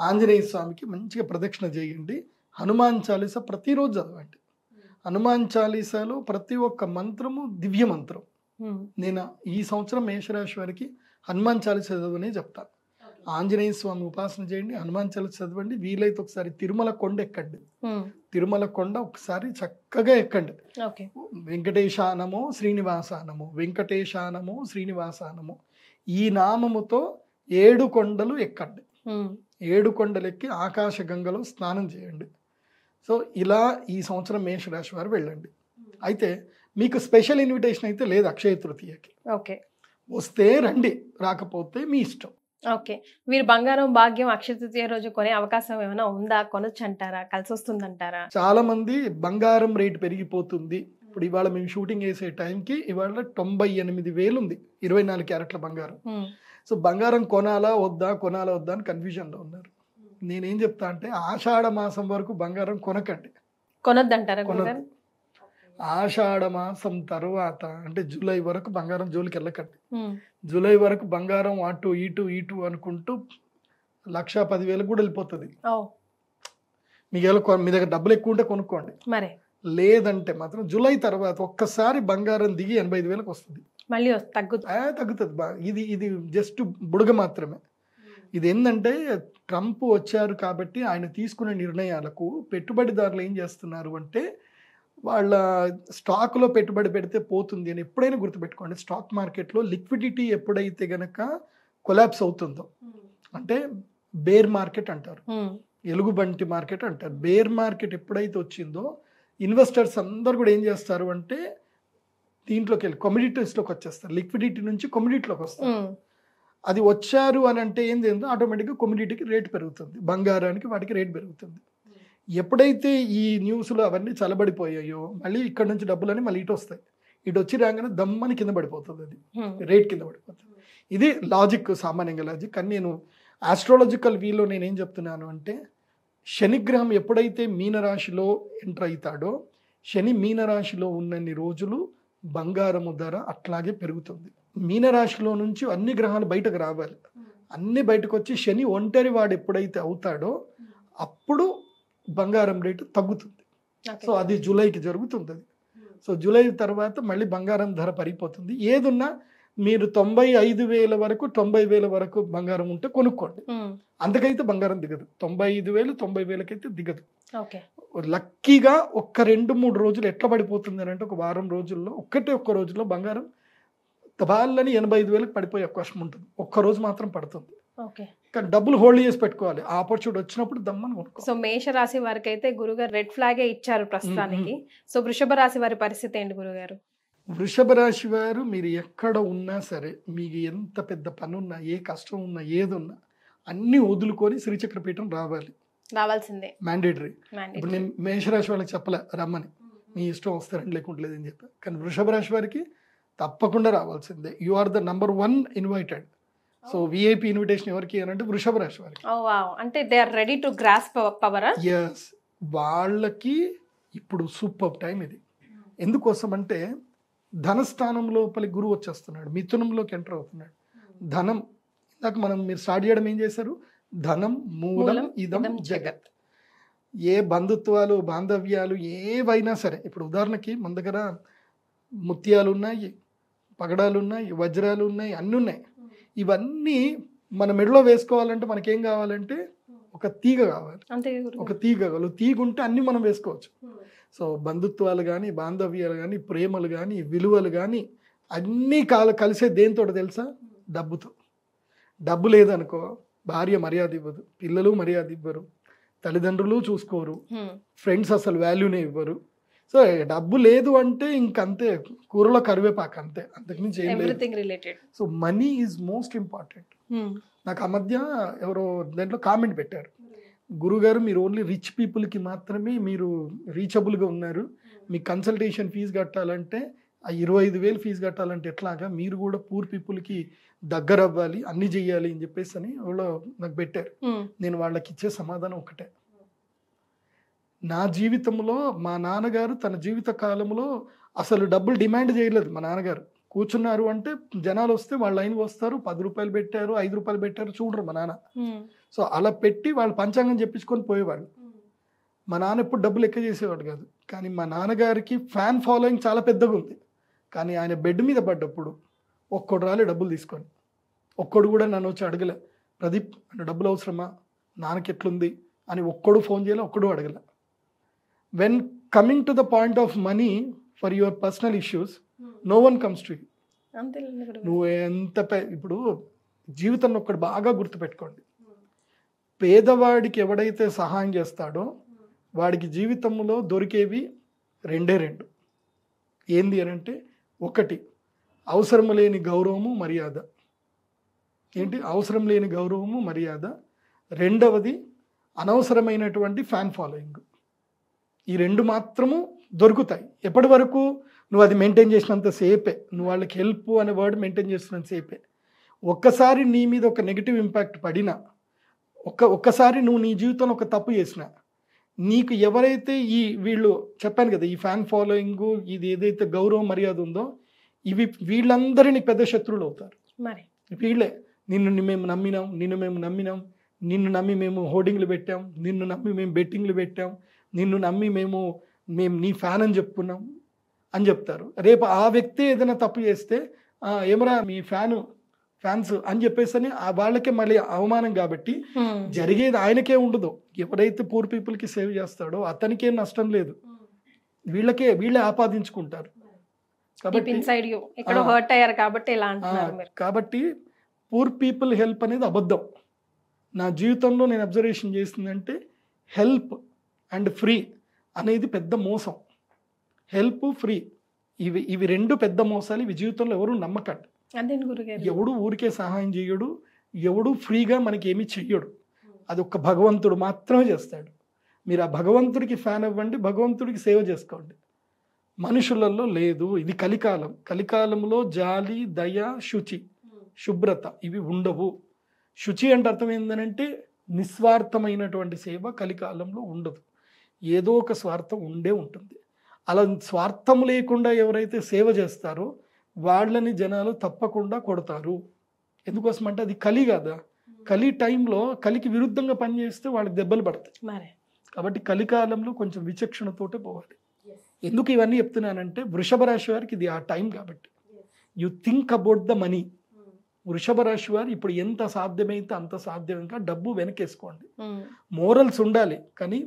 ఆంజనేయ స్వామికి మంచిగా ప్రదక్షిణ చేయండి. హనుమాన్ చాలీసా ప్రతిరోజు చదవండి. హనుమాన్ చాలీసాలో ప్రతి ఒక్క మంత్రము దివ్య మంత్రం. నేను ఈ సంవత్సరం మేషరాశి వారికి హనుమాన్ చాలీసా చదవనే చెప్తాను. ఆంజనేయ స్వామి ఉపాసన చేయండి, హనుమాన్ చాలీసా చదవండి. వీలైతే ఒకసారి తిరుమల కొండ ఎక్కండి. తిరుమల కొండ ఒకసారి చక్కగా ఎక్కండి. వెంకటేశానమో శ్రీనివాసానమో, వెంకటేశానమో శ్రీనివాసానమో, ఈ నామముతో 7 కొండలు ఎక్కండి. 7 కొండలు ఎక్కి ఆకాశ గంగలో స్నానం చేయండి. సో ఇలా ఈ సంవత్సరం మేషరాశి వారు వెళ్ళండి. అయితే మీకు స్పెషల్ ఇన్విటేషన్ అయితే లేదు అక్షయ తృతీయకి. వస్తే రండి, రాకపోతే మీ ఇష్టం. ఓకే, మీరు బంగారం భాగ్యం అక్షయ తృతీయ రోజు కొనే అవకాశం ఏమైనా ఉందా? కొనొచ్చు అంటారా? కలిసి వస్తుందంటారా? చాలా మంది బంగారం రేటు పెరిగిపోతుంది. ఇప్పుడు ఇవాళ మేము షూటింగ్ వేసే టైంకి ఇవాళ 98,000 ఉంది 24 క్యారెట్ల బంగారం. సో బంగారం కొనాలా వద్దా అని కన్ఫ్యూజన్లో ఉన్నారు. నేనేం చెప్తా అంటే ఆషాఢ మాసం వరకు బంగారం కొనకండి. కొనొద్దంటారా? ఆషాఢ మాసం తర్వాత అంటే జూలై వరకు బంగారం జోలికి వెళ్ళకండి. ఉమ్, జూలై వరకు బంగారం అటు ఇటు అనుకుంటూ 1,10,000 కూడా వెళ్ళిపోతుంది. ఓ మీ దగ్గర డబ్బులు ఎక్కువ ఉంటే కొనుక్కోండి, మరి లేదంటే మాత్రం జూలై తర్వాత ఒక్కసారి బంగారం దిగి 85,000కి వస్తుంది. మళ్ళీ తగ్గుతుంది. తగ్గుతుంది ఇది జస్ట్ బుడగ మాత్రమే. ఇది ఏంటంటే ట్రంప్ వచ్చారు కాబట్టి ఆయన తీసుకునే నిర్ణయాలకు పెట్టుబడిదారులు ఏం చేస్తున్నారు అంటే వాళ్ళ స్టాక్లో పెట్టుబడి పెడితే పోతుంది అని ఎప్పుడైనా గుర్తుపెట్టుకోండి. స్టాక్ మార్కెట్లో లిక్విడిటీ ఎప్పుడైతే గనక కొలాప్స్ అవుతుందో, అంటే బేర్ మార్కెట్ అంటారు, ఎలుగుబంటి మార్కెట్ అంటారు. బేర్ మార్కెట్ ఎప్పుడైతే వచ్చిందో ఇన్వెస్టర్స్ అందరు కూడా ఏం చేస్తారు అంటే దీంట్లోకి వెళ్ళి కమోడిటీస్లోకి వచ్చేస్తారు. లిక్విడిటీ నుంచి కమోడిటీలోకి వస్తారు. అది వచ్చారు అని అంటే ఏం చేస్తుందో ఆటోమేటిక్గా కమోడిటీకి రేట్ పెరుగుతుంది, బంగారానికి వాటికి రేట్ పెరుగుతుంది. ఎప్పుడైతే ఈ న్యూస్లో అవన్నీ చలబడిపోయాయో మళ్ళీ ఇక్కడ నుంచి డబ్బులని మళ్ళీ ఇటు వస్తాయి. ఇటు వచ్చి రాగానే దమ్మని కింద పడిపోతుంది, అది రేట్ కింద పడిపోతుంది. ఇది లాజిక్, సామాన్యంగా లాజిక్. కానీ నేను ఆస్ట్రాలజికల్ వీలో నేనేం చెప్తున్నాను అంటే శనిగ్రహం ఎప్పుడైతే మీనరాశిలో ఎంటర్ అవుతాడో శని మీనరాశిలో ఉన్నన్ని రోజులు బంగారము ధర అట్లాగే పెరుగుతుంది. మీనరాశిలో నుంచి అన్ని గ్రహాలు బయటకు రావాలి, అన్ని బయటకు వచ్చి శని ఒంటరి వాడు ఎప్పుడైతే అవుతాడో అప్పుడు బంగారం రేటు తగ్గుతుంది. సో అది జూలైకి జరుగుతుంది. అది సో జూలై తర్వాత మళ్ళీ బంగారం ధర పడిపోతుంది. ఏదున్నా మీరు 95,000 వరకు 90,000 వరకు బంగారం ఉంటే కొనుక్కోండి, అందుకైతే బంగారం దిగదు. 95,000 90,000 అయితే దిగదు. లక్కీగా ఒక్క 2-3 రోజులు ఎట్లా పడిపోతుంది అని అంటే ఒక వారం రోజుల్లో ఒక్క రోజుల్లో బంగారం తబాలని 85,000 పడిపోయే అవకాశం ఉంటుంది. ఒక్క రోజు మాత్రం పడుతుంది. కానీ డబ్బులు హోల్డ్ చేసి పెట్టుకోవాలి, ఆ ఆపర్చునిటీ వచ్చినప్పుడు దమ్మని కొనుక్కో. సో మేషరాశి వారికి అయితే గురుగారు రెడ్ ఫ్లాగే ఇచ్చారు ప్రస్తుతానికి. సో వృషభ రాశి వారి పరిస్థితి ఏంటి గురుగారు? వృషభ రాశి వారు మీరు ఎక్కడ ఉన్నా సరే, మీకు ఎంత పెద్ద పని ఉన్నా, ఏ కష్టం ఉన్నా, ఏదున్నా అన్నీ వదులుకొని శ్రీచక్రపీఠం రావాల్సిందే, మ్యాండేటరీ. ఇప్పుడు నేను మేషరాశి వాళ్ళకి చెప్పలే రమ్మని, మీ ఇష్టం వస్తారని లేకుంటలేదు అని చెప్పా. కానీ వృషభ రాశి వారికి తప్పకుండా రావాల్సిందే. You are the number 1 invited. So VIP invitation ఎవరికి అని అంటే వృషభ రాశి వారికి. అంటే they are ready to grasp power. Yes, వాళ్ళకి ఇప్పుడు సూపర్ టైం ఇది. ఎందుకోసం అంటే ధనస్థానం లోపలి గురువు వచ్చేస్తున్నాడు, మిథునంలోకి ఎంటర్ అవుతున్నాడు. ధనం ఇందాక మీరు స్టార్ట్ చేయడం ఏం చేశారు, ధనం మూలం ఇదం జగత్. ఏ బంధుత్వాలు బాంధవ్యాలు ఏవైనా సరే, ఇప్పుడు ఉదాహరణకి మన దగ్గర ముత్యాలు ఉన్నాయి, పగడాలు ఉన్నాయి, వజ్రాలు ఉన్నాయి, అన్నీ ఉన్నాయి. ఇవన్నీ మన మెడలో వేసుకోవాలంటే మనకేం కావాలంటే ఒక తీగ కావాలి, ఒక తీగ కావాలి. తీగ ఉంటే అన్నీ మనం వేసుకోవచ్చు. సో బంధుత్వాలు కానీ బాంధవ్యాలు కానీ ప్రేమలు కానీ విలువలు కానీ అన్నీ కలిసే దేంతో తెలుసా, డబ్బుతో. డబ్బు లేదనుకో భార్య మర్యాద ఇవ్వదు, పిల్లలు మర్యాద ఇవ్వరు, తల్లిదండ్రులు చూసుకోరు, ఫ్రెండ్స్ అసలు వాల్యూనే ఇవ్వరు. సో డబ్బు లేదు అంటే ఇంకంతే, కూరలో కరివేపాకు అంతే, అంతకుమించి ఏం లేదు. So money is most important. నాకు ఆ మధ్య ఎవరో దాంట్లో కామెంట్ పెట్టారు, గురుగారు మీరు ఓన్లీ రిచ్ పీపుల్కి మాత్రమే మీరు రీచబుల్గా ఉన్నారు, మీ కన్సల్టేషన్ ఫీజు కట్టాలంటే ఆ 25,000 ఫీజు కట్టాలంటే ఎట్లాగా, మీరు కూడా పూర్ పీపుల్కి దగ్గర అవ్వాలి, అన్ని చెయ్యాలి అని చెప్పేసి అని వాళ్ళు నాకు పెట్టారు. నేను వాళ్ళకి ఇచ్చే సమాధానం ఒకటే, నా జీవితంలో మా నాన్నగారు తన జీవిత కాలంలో అసలు డబ్బులు డిమాండ్ చేయలేదు. మా నాన్నగారు కూర్చున్నారు అంటే జనాలు వస్తే వాళ్ళ లైన్ వస్తారు, 10 రూపాయలు పెట్టారు, 5 రూపాయలు పెట్టారు, చూడరు మా నాన్న. సో అలా పెట్టి వాళ్ళు పంచాంగం చెప్పించుకొని పోయేవాళ్ళు. మా నాన్న ఎప్పుడు డబ్బులు ఎక్కువ చేసేవాడు కాదు. కానీ మా నాన్నగారికి ఫ్యాన్ ఫాలోయింగ్ చాలా పెద్దగా ఉంది. కానీ ఆయన బెడ్ మీద పడ్డప్పుడు ఒక్కడు రాలే డబ్బులు తీసుకొని, ఒక్కడు కూడా నన్ను వచ్చి అడగలే, ప్రదీప్ అంటే డబ్బులు అవసరమా, నాన్నకి ఎట్లుంది అని ఒక్కడు ఫోన్ చేయలే, ఒక్కడు అడగలే. When coming to the point of money for your personal issues, no one comes to you. నువ్వు ఎంత ఇప్పుడు జీవితంలో ఒక్కడు బాగా గుర్తుపెట్టుకోండి, పేదవాడికి ఎవడైతే సహాయం చేస్తాడో వాడికి జీవితంలో దొరికేవి రెండే. ఏంది అని అంటే, ఒకటి అవసరం లేని గౌరవము మర్యాద. ఏంటి అవసరం లేని గౌరవము మర్యాద. రెండవది అనవసరమైనటువంటి ఫ్యాన్ ఫాలోయింగ్. ఈ 2 మాత్రము దొరుకుతాయి. ఎప్పటి వరకు నువ్వు అది మెయింటైన్ చేసినంత సేపే, నువ్వు వాళ్ళకి హెల్ప్ అనే వర్డ్ మెయింటైన్ చేస్తున్నంత సేపే. ఒక్కసారి నీ మీద ఒక నెగిటివ్ ఇంపాక్ట్ పడినా, ఒక్కసారి నువ్వు నీ జీవితంలో ఒక తప్పు చేసినా, నీకు ఎవరైతే వీళ్ళు చెప్పాను కదా, ఈ ఫ్యాన్ ఫాలోయింగ్, ఇది ఏదైతే గౌరవ మర్యాద ఉందో, వీళ్ళందరినీ పెద్ద శత్రువులు అవుతారు. మరి వీళ్ళే నిన్ను మేము నమ్మినాం, నిన్ను నమ్మి మేము హోర్డింగ్లు పెట్టాం, నిన్ను నమ్మి మేము బెట్టింగ్లు పెట్టాం, నిన్ను నమ్మి మేము నీ ఫ్యాన్ అని చెప్పుకున్నాం అని చెప్తారు. రేపు ఆ వ్యక్తి ఏదైనా తప్పు చేస్తే ఏమరా మీ ఫ్యాన్స్ అని చెప్పేసి వాళ్ళకే మళ్ళీ అవమానం. కాబట్టి జరిగేది ఆయనకే ఉండదు. ఎవరైతే పూర్ పీపుల్కి సేవ్ చేస్తాడో అతనికేం నష్టం లేదు, వీళ్ళే ఆపాదించుకుంటారు. కాబట్టి పూర్ పీపుల్ హెల్ప్ అనేది అబద్ధం. నా జీవితంలో నేను అబ్జర్వేషన్ చేసిందంటే హెల్ప్ అండ్ ఫ్రీ అనేది పెద్ద మోసం. హెల్ప్, ఫ్రీ ఇవి రెండు పెద్ద మోసాలు. ఇవి జీవితంలో ఎవరు నమ్మకండి. ఎవడు ఊరికే సహాయం చేయడు, ఎవడు ఫ్రీగా మనకి ఏమీ చెయ్యడు. అది ఒక్క భగవంతుడు మాత్రమే చేస్తాడు. మీరు ఆ భగవంతుడికి ఫ్యాన్ అవ్వండి, భగవంతుడికి సేవ చేసుకోండి. మనుషులలో లేదు. ఇది కలికాలం. కలికాలంలో జాలి, దయ, శుచి, శుభ్రత ఇవి ఉండవు. శుచి అంటే అర్థం ఏంటంటే నిస్వార్థమైనటువంటి సేవ కలికాలంలో ఉండదు. ఏదో ఒక స్వార్థం ఉండే ఉంటుంది. అలా స్వార్థం లేకుండా ఎవరైతే సేవ చేస్తారో వాళ్ళని జనాలు తప్పకుండా కొడతారు. ఎందుకోసం అంటే అది కలి కదా. కలి టైంలో కలికి విరుద్ధంగా పనిచేస్తే వాళ్ళకి దెబ్బలు పడతాయి. కాబట్టి కలికాలంలో కొంచెం విచక్షణతోటే పోవాలి. ఎందుకు ఇవన్నీ చెప్తున్నానంటే వృషభ రాశి వారికి ఇది ఆ టైం. కాబట్టి you think about the money. వృషభ రాశి వారు ఇప్పుడు ఎంత సాధ్యమైతే అంత సాధ్యంగా డబ్బు వెనకేసుకోండి. మోరల్స్ ఉండాలి, కానీ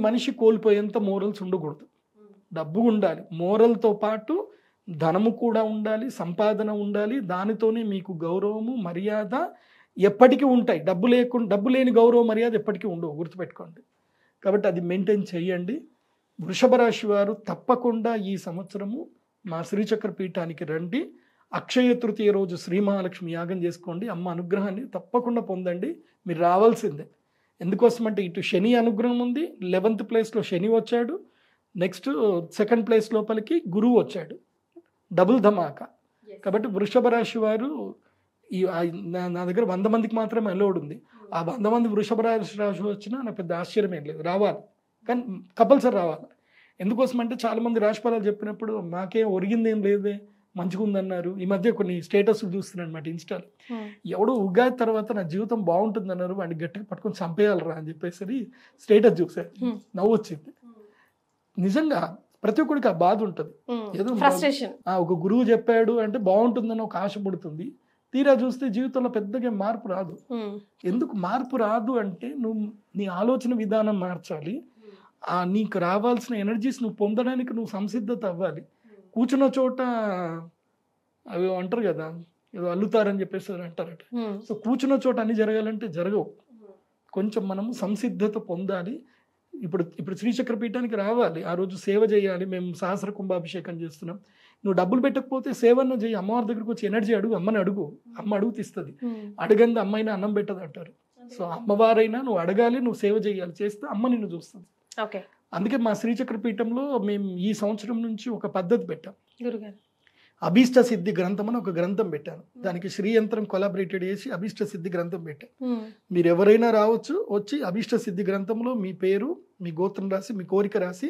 మనిషి కోల్పోయేంత మోరల్స్ ఉండకూడదు. డబ్బు ఉండాలి, మోరల్తో పాటు ధనము కూడా ఉండాలి, సంపాదన ఉండాలి. దానితోనే మీకు గౌరవము, మర్యాద ఎప్పటికీ ఉంటాయి. డబ్బు లేని గౌరవ మర్యాద ఎప్పటికీ ఉండవు, గుర్తుపెట్టుకోండి. కాబట్టి అది మెయింటైన్ చేయండి. వృషభ రాశి వారు తప్పకుండా ఈ సంవత్సరము మా శ్రీచక్ర పీఠానికి రండి. అక్షయ తృతీయ రోజు శ్రీ మహాలక్ష్మి యాగం చేసుకోండి. అమ్మ అనుగ్రహాన్ని తప్పకుండా పొందండి. మీరు రావాల్సిందే. ఎందుకోసం అంటే ఇటు శని అనుగ్రహం ఉంది, 11th ప్లేస్లో శని వచ్చాడు, నెక్స్ట్ 2nd ప్లేస్ లోపలికి గురువు వచ్చాడు, డబుల్ ధమాకా. కాబట్టి వృషభ రాశి వారు నా దగ్గర 100 మందికి మాత్రమే అలౌడ్ ఉంది. ఆ 100 మంది వృషభ రాశి వచ్చినా నాకు పెద్ద ఆశ్చర్యం ఏం లేదు. రావాలి, కానీ కంపల్సరీ రావాలి. ఎందుకోసం అంటే చాలామంది రాశిఫలాలు చెప్పినప్పుడు మాకేం ఒరిగింది ఏం లేదే, మంచిగా ఉందన్నారు. ఈ మధ్య కొన్ని స్టేటస్లు చూస్తున్నాను అనమాట ఇన్స్టాలో. ఎవడో ఉగాది తర్వాత నా జీవితం బాగుంటుందన్నారు, వాడిని గట్టిగా పట్టుకొని చంపేయాలరా అని చెప్పేసి స్టేటస్ చూసారు. నవ్వు వచ్చింది. నిజంగా ప్రతి ఒక్కడికి ఆ బాధ ఉంటుంది. ఏదో ఒక గురువు చెప్పాడు అంటే బాగుంటుందని ఒక ఆశ పడుతుంది. తీరా చూస్తే జీవితంలో పెద్దగా మార్పు రాదు. ఎందుకు మార్పు రాదు అంటే నువ్వు నీ ఆలోచన విధానం మార్చాలి. నీకు రావాల్సిన ఎనర్జీస్ నువ్వు పొందడానికి నువ్వు సంసిద్ధత అవ్వాలి. కూర్చున్న చోట అవి అంటారు కదా, ఏదో అల్లుతారని చెప్పేసి అంటారట. సో కూర్చున్న చోట అన్ని జరగాలంటే జరగవు. కొంచెం మనము సంసిద్ధత పొందాలి. ఇప్పుడు శ్రీచక్ర పీఠానికి రావాలి, ఆ రోజు సేవ చేయాలి. మేము సహస్ర కుంభాభిషేకం చేస్తున్నాం. నువ్వు డబ్బులు పెట్టకపోతే సేవన్న చేయి. అమ్మవారి దగ్గరికి వచ్చి ఎనర్జీ అడుగు, అమ్మని అడుగు. అమ్మ అడుగుతిస్తుంది. అడగంది అమ్మైనా అన్నం పెట్టదు అంటారు. సో అమ్మవారైనా నువ్వు అడగాలి, నువ్వు సేవ చేయాలి. చేస్తే అమ్మ నిన్ను చూస్తుంది. అందుకే మా శ్రీచక్ర పీఠంలో మేము ఈ సంవత్సరం నుంచి ఒక పద్ధతి పెట్టాం. అభీష్ట సిద్ధి గ్రంథం అని ఒక గ్రంథం పెట్టాను. దానికి శ్రీయంత్రం కొలాబరేటెడ్ చేసి అభీష్ట సిద్ధి గ్రంథం పెట్టాను. మీరు ఎవరైనా రావచ్చు, వచ్చి అభీష్ట సిద్ధి గ్రంథంలో మీ పేరు, మీ గోత్రం రాసి, మీ కోరిక రాసి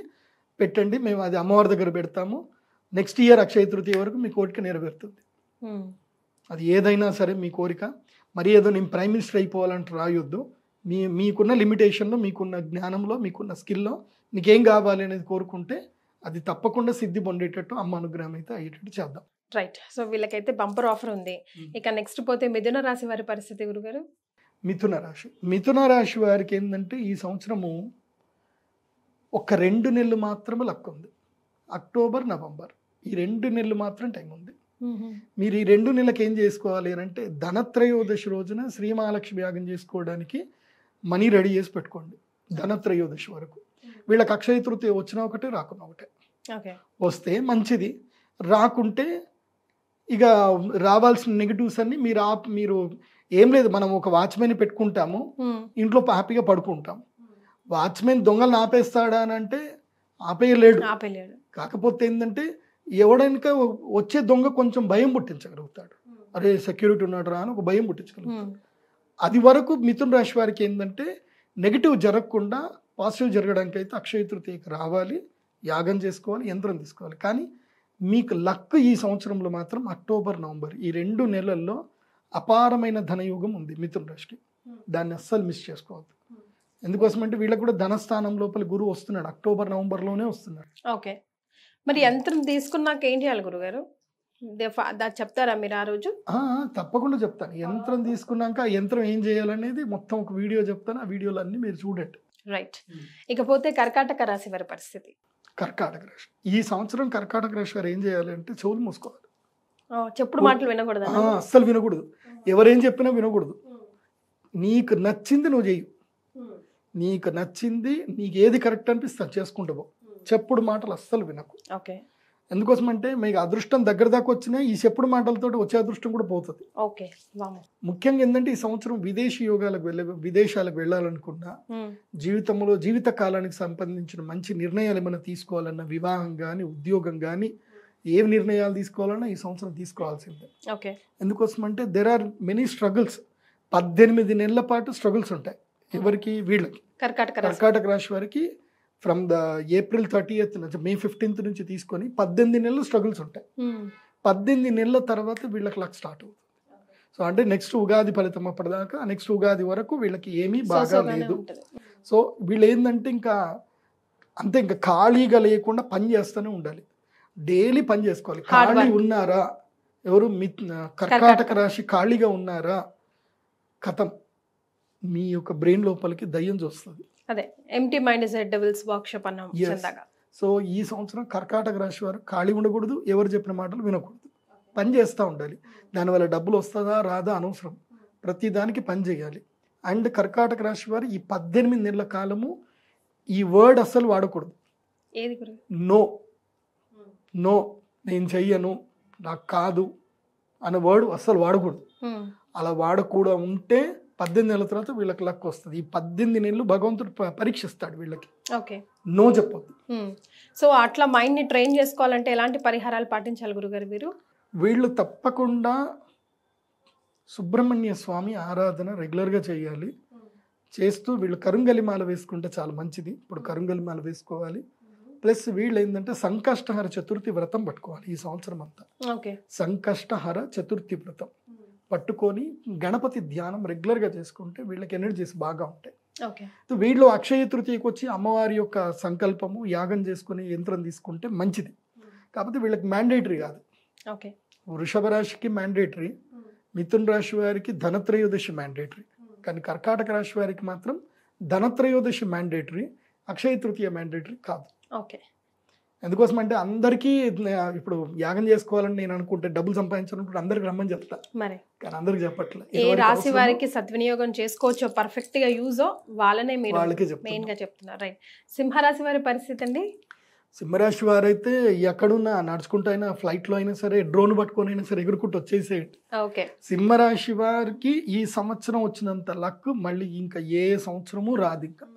పెట్టండి. మేము అది అమ్మవారి దగ్గర పెడతాము. నెక్స్ట్ ఇయర్ అక్షయ తృతీయ వరకు మీ కోరిక నెరవేరుతుంది. అది ఏదైనా సరే మీ కోరిక. మరి ఏదో నేను ప్రైమ్ మినిస్టర్ అయిపోవాలంటే రాయొద్దు. మీకున్న లిమిటేషన్లో, మీకున్న జ్ఞానంలో, మీకున్న స్కిల్లో మీకేం కావాలి అనేది కోరుకుంటే అది తప్పకుండా సిద్ధి పొందేటట్టు, అమ్మ అనుగ్రహం అయితే అయ్యేటట్టు చేద్దాం. రైట్. సో వీళ్ళకైతే బంపర్ ఆఫర్ ఉంది. ఇక నెక్స్ట్ పోతే మిథున రాశి వారి పరిస్థితి గురుగారు. మిథున రాశి వారికి ఏంటంటే ఈ సంవత్సరము ఒక 2 నెలలు మాత్రమే లక్ ఉంది. అక్టోబర్, నవంబర్ ఈ 2 నెలలు మాత్రం టైం ఉంది. మీరు ఈ 2 నెలలకు ఏం చేసుకోవాలి అని అంటే ధనత్రయోదశి రోజున శ్రీ మహాలక్ష్మి యాగం చేసుకోవడానికి మనీ రెడీ చేసి పెట్టుకోండి. ధనత్రయోదశి వరకు వీళ్ళకి అక్షయ తృతీయ వచ్చినా ఒకటే, రాకున్నా ఒకటే. వస్తే మంచిది, రాకుంటే ఇక రావాల్సిన నెగిటివ్స్ అన్ని మీరు ఏం లేదు. మనం ఒక వాచ్మెన్ పెట్టుకుంటాము, ఇంట్లో హ్యాపీగా పడుకుంటాం. వాచ్మెన్ దొంగలను ఆపేస్తాడా అని అంటే ఆపేయలేడు. కాకపోతే ఏంటంటే ఎవడైనా వచ్చే దొంగ కొంచెం భయం పుట్టించగలుగుతాడు. అరే సెక్యూరిటీ ఉన్నాడు రా అని ఒక భయం పుట్టించగలుగుతాడు. అది వరకు మిథున రాశి వారికి ఏంటంటే నెగిటివ్ జరగకుండా పాజిటివ్ జరగడానికి అయితే అక్షయ తృతీయకి రావాలి, యాగం చేసుకోవాలి, యంత్రం తీసుకోవాలి. కానీ మీకు లక్ ఈ సంవత్సరంలో మాత్రం అక్టోబర్, నవంబర్ ఈ 2 నెలల్లో అపారమైన ధనయోగం ఉంది మిథున రాశికి. దాన్ని అస్సలు మిస్ చేసుకోవద్దు. ఎందుకోసమంటే వీళ్ళకి కూడా ధనస్థానం లోపల గురువు వస్తున్నాడు, అక్టోబర్, నవంబర్లోనే వస్తున్నాడు. ఓకే, మరి యంత్రం తీసుకున్నాక ఏం చేయాలి గురుగారు? చెప్తారా మీరు ఆ రోజు? తప్పకుండా చెప్తాను. యంత్రం తీసుకున్నాక ఆ యంత్రం ఏం చేయాలనేది మొత్తం ఒక వీడియో చెప్తాను. ఆ వీడియోలు అన్ని మీరు చూడండి. రైట్. ఇకపోతే కర్కాటక రాశి వారి పరిస్థితి. కర్కాటక రాశి ఈ సంవత్సరం కర్కాటక రాశి వారు ఏం చేయాలంటే చెవులు మూసుకోవాలి. చెప్పుడు మాటలు వినకూడదు, అస్సలు వినకూడదు. ఎవరేం చెప్పినా వినకూడదు. నీకు నచ్చింది నువ్వు చెయ్యి, నీకు నచ్చింది, నీకు ఏది కరెక్ట్ అనిపిస్తే చేసుకుంటూ పో. చెప్పుడు మాటలు అస్సలు వినకు. ఓకే. ఎందుకోసం అంటే మీకు అదృష్టం దగ్గర దాకా వచ్చినా ఈ చెప్పుడు మాటలతో వచ్చే అదృష్టం కూడా పోతుంది. ఓకే. ముఖ్యంగా ఏంటంటే ఈ సంవత్సరం విదేశీ యోగాలకు విదేశాలకు వెళ్ళాలనుకున్నా, జీవితంలో జీవిత కాలానికి సంబంధించిన మంచి నిర్ణయాలు ఏమైనా తీసుకోవాలన్నా, వివాహం కానీ, ఉద్యోగం కానీ, ఏ నిర్ణయాలు తీసుకోవాలన్నా ఈ సంవత్సరం తీసుకోవాల్సిందే. ఓకే. ఎందుకోసం అంటే దెర్ ఆర్ మెనీ స్ట్రగుల్స్. 18 నెలల పాటు స్ట్రగుల్స్ ఉంటాయి. ఎవరికి? వీళ్ళకి, కర్కాటక రాశి వారికి. ఫ్రమ్ ద ఏప్రిల్ 30th నుంచి మే 15th నుంచి తీసుకొని 18 నెలలు స్ట్రగుల్స్ ఉంటాయి. 18 నెలల తర్వాత వీళ్ళకి లక్ స్టార్ట్ అవుతుంది. సో అంటే నెక్స్ట్ ఉగాది ఫలితం అప్పటిదాకా, నెక్స్ట్ ఉగాది వరకు వీళ్ళకి ఏమీ బాగా లేదు. సో వీళ్ళు ఏంటంటే ఇంకా అంతే, ఇంకా ఖాళీగా లేకుండా పని చేస్తూనే ఉండాలి. డైలీ పని చేసుకోవాలి. ఖాళీ ఉన్నారా ఎవరు? కర్కాటక రాశి ఖాళీగా ఉన్నారా, కథం మీ యొక్క బ్రెయిన్ లోపలికి దయ్యం చూస్తుంది. అదే empty mind is a devils workshop అన్నాం. సో ఈ సంవత్సరం కర్కాటక రాశి వారు ఖాళీ ఉండకూడదు, ఎవరు చెప్పిన మాటలు వినకూడదు, పని చేస్తూ ఉండాలి. దానివల్ల డబ్బులు వస్తుందా రాదా అనవసరం, ప్రతి దానికి పని చేయాలి. అండ్ కర్కాటక రాశి వారు ఈ 18 నెలల కాలము ఈ వర్డ్ అస్సలు వాడకూడదు. నో, నో నేను చెయ్యను, నాకు కాదు అనే వర్డ్ అస్సలు వాడకూడదు. అలా వాడకూడదు ఉంటే 18 నెలల తర్వాత వీళ్ళకి లక్ వస్తుంది. ఈ 18 నెలలు భగవంతుడు పరీక్షిస్తాడు వీళ్ళకి. ఓకే. నో చెప్పొద్దు. సో అట్లా మైండ్ ని ట్రైన్ చేసుకోవాలంటే ఎలాంటి పరిహారాలు పాటించాలి గురుగారు వీరు? వీళ్ళు తప్పకుండా సుబ్రహ్మణ్య స్వామి ఆరాధన రెగ్యులర్గా చేయాలి. చేస్తూ వీళ్ళు కరుంగలిమాల వేసుకుంటే చాలా మంచిది. ఇప్పుడు కరుంగలిమాల వేసుకోవాలి. ప్లస్ వీళ్ళు ఏంటంటే సంకష్టహర చతుర్థి వ్రతం పట్టుకోవాలి ఈ సంవత్సరం అంతా. సంకష్టహర చతుర్థి వ్రతం పట్టుకొని గణపతి ధ్యానం రెగ్యులర్గా చేసుకుంటే వీళ్ళకి ఎనర్జీస్ బాగా ఉంటాయి. వీళ్ళు అక్షయ తృతీయకి వచ్చి అమ్మవారి యొక్క సంకల్పము యాగం చేసుకుని యంత్రం తీసుకుంటే మంచిది. కాకపోతే వీళ్ళకి మ్యాండేటరీ కాదు. వృషభ రాశికి మ్యాండేటరీ, మిథున రాశి వారికి ధనత్రయోదశి మ్యాండేటరీ. కానీ కర్కాటక రాశి వారికి మాత్రం ధనత్రయోదశి మ్యాండేటరీ, అక్షయ తృతీయ మ్యాండేటరీ కాదు. ఎందుకోసం అంటే అందరికీ ఇప్పుడు యాగం చేసుకోవాలని నేను అనుకుంటే, డబ్బులు సంపాదించాలనుకుంటే అందరికి రమ్మని చెప్తా, మరి కానీ అందరికి చెప్పట్లేదు. ఏ రాశి వారికి సద్వినియోగం చేసుకోవచ్చో, పర్ఫెక్ట్ గా యూజ్ వాళ్ళనే మీరు మెయిన్ గా చెప్తున్నారు. రైట్. సింహరాశి వారి పరిస్థితి అండి? సింహరాశి వారైతే ఎక్కడున్నా నడుచుకుంటూ అయినా, ఫ్లైట్లో అయినా సరే, డ్రోన్ పట్టుకొని అయినా సరే ఎగురుకుంటూ వచ్చేసేయండి. సింహరాశి వారికి ఈ సంవత్సరం వచ్చినంత లక్ మళ్ళీ ఇంకా ఏ సంవత్సరము రాదు. ఇంకా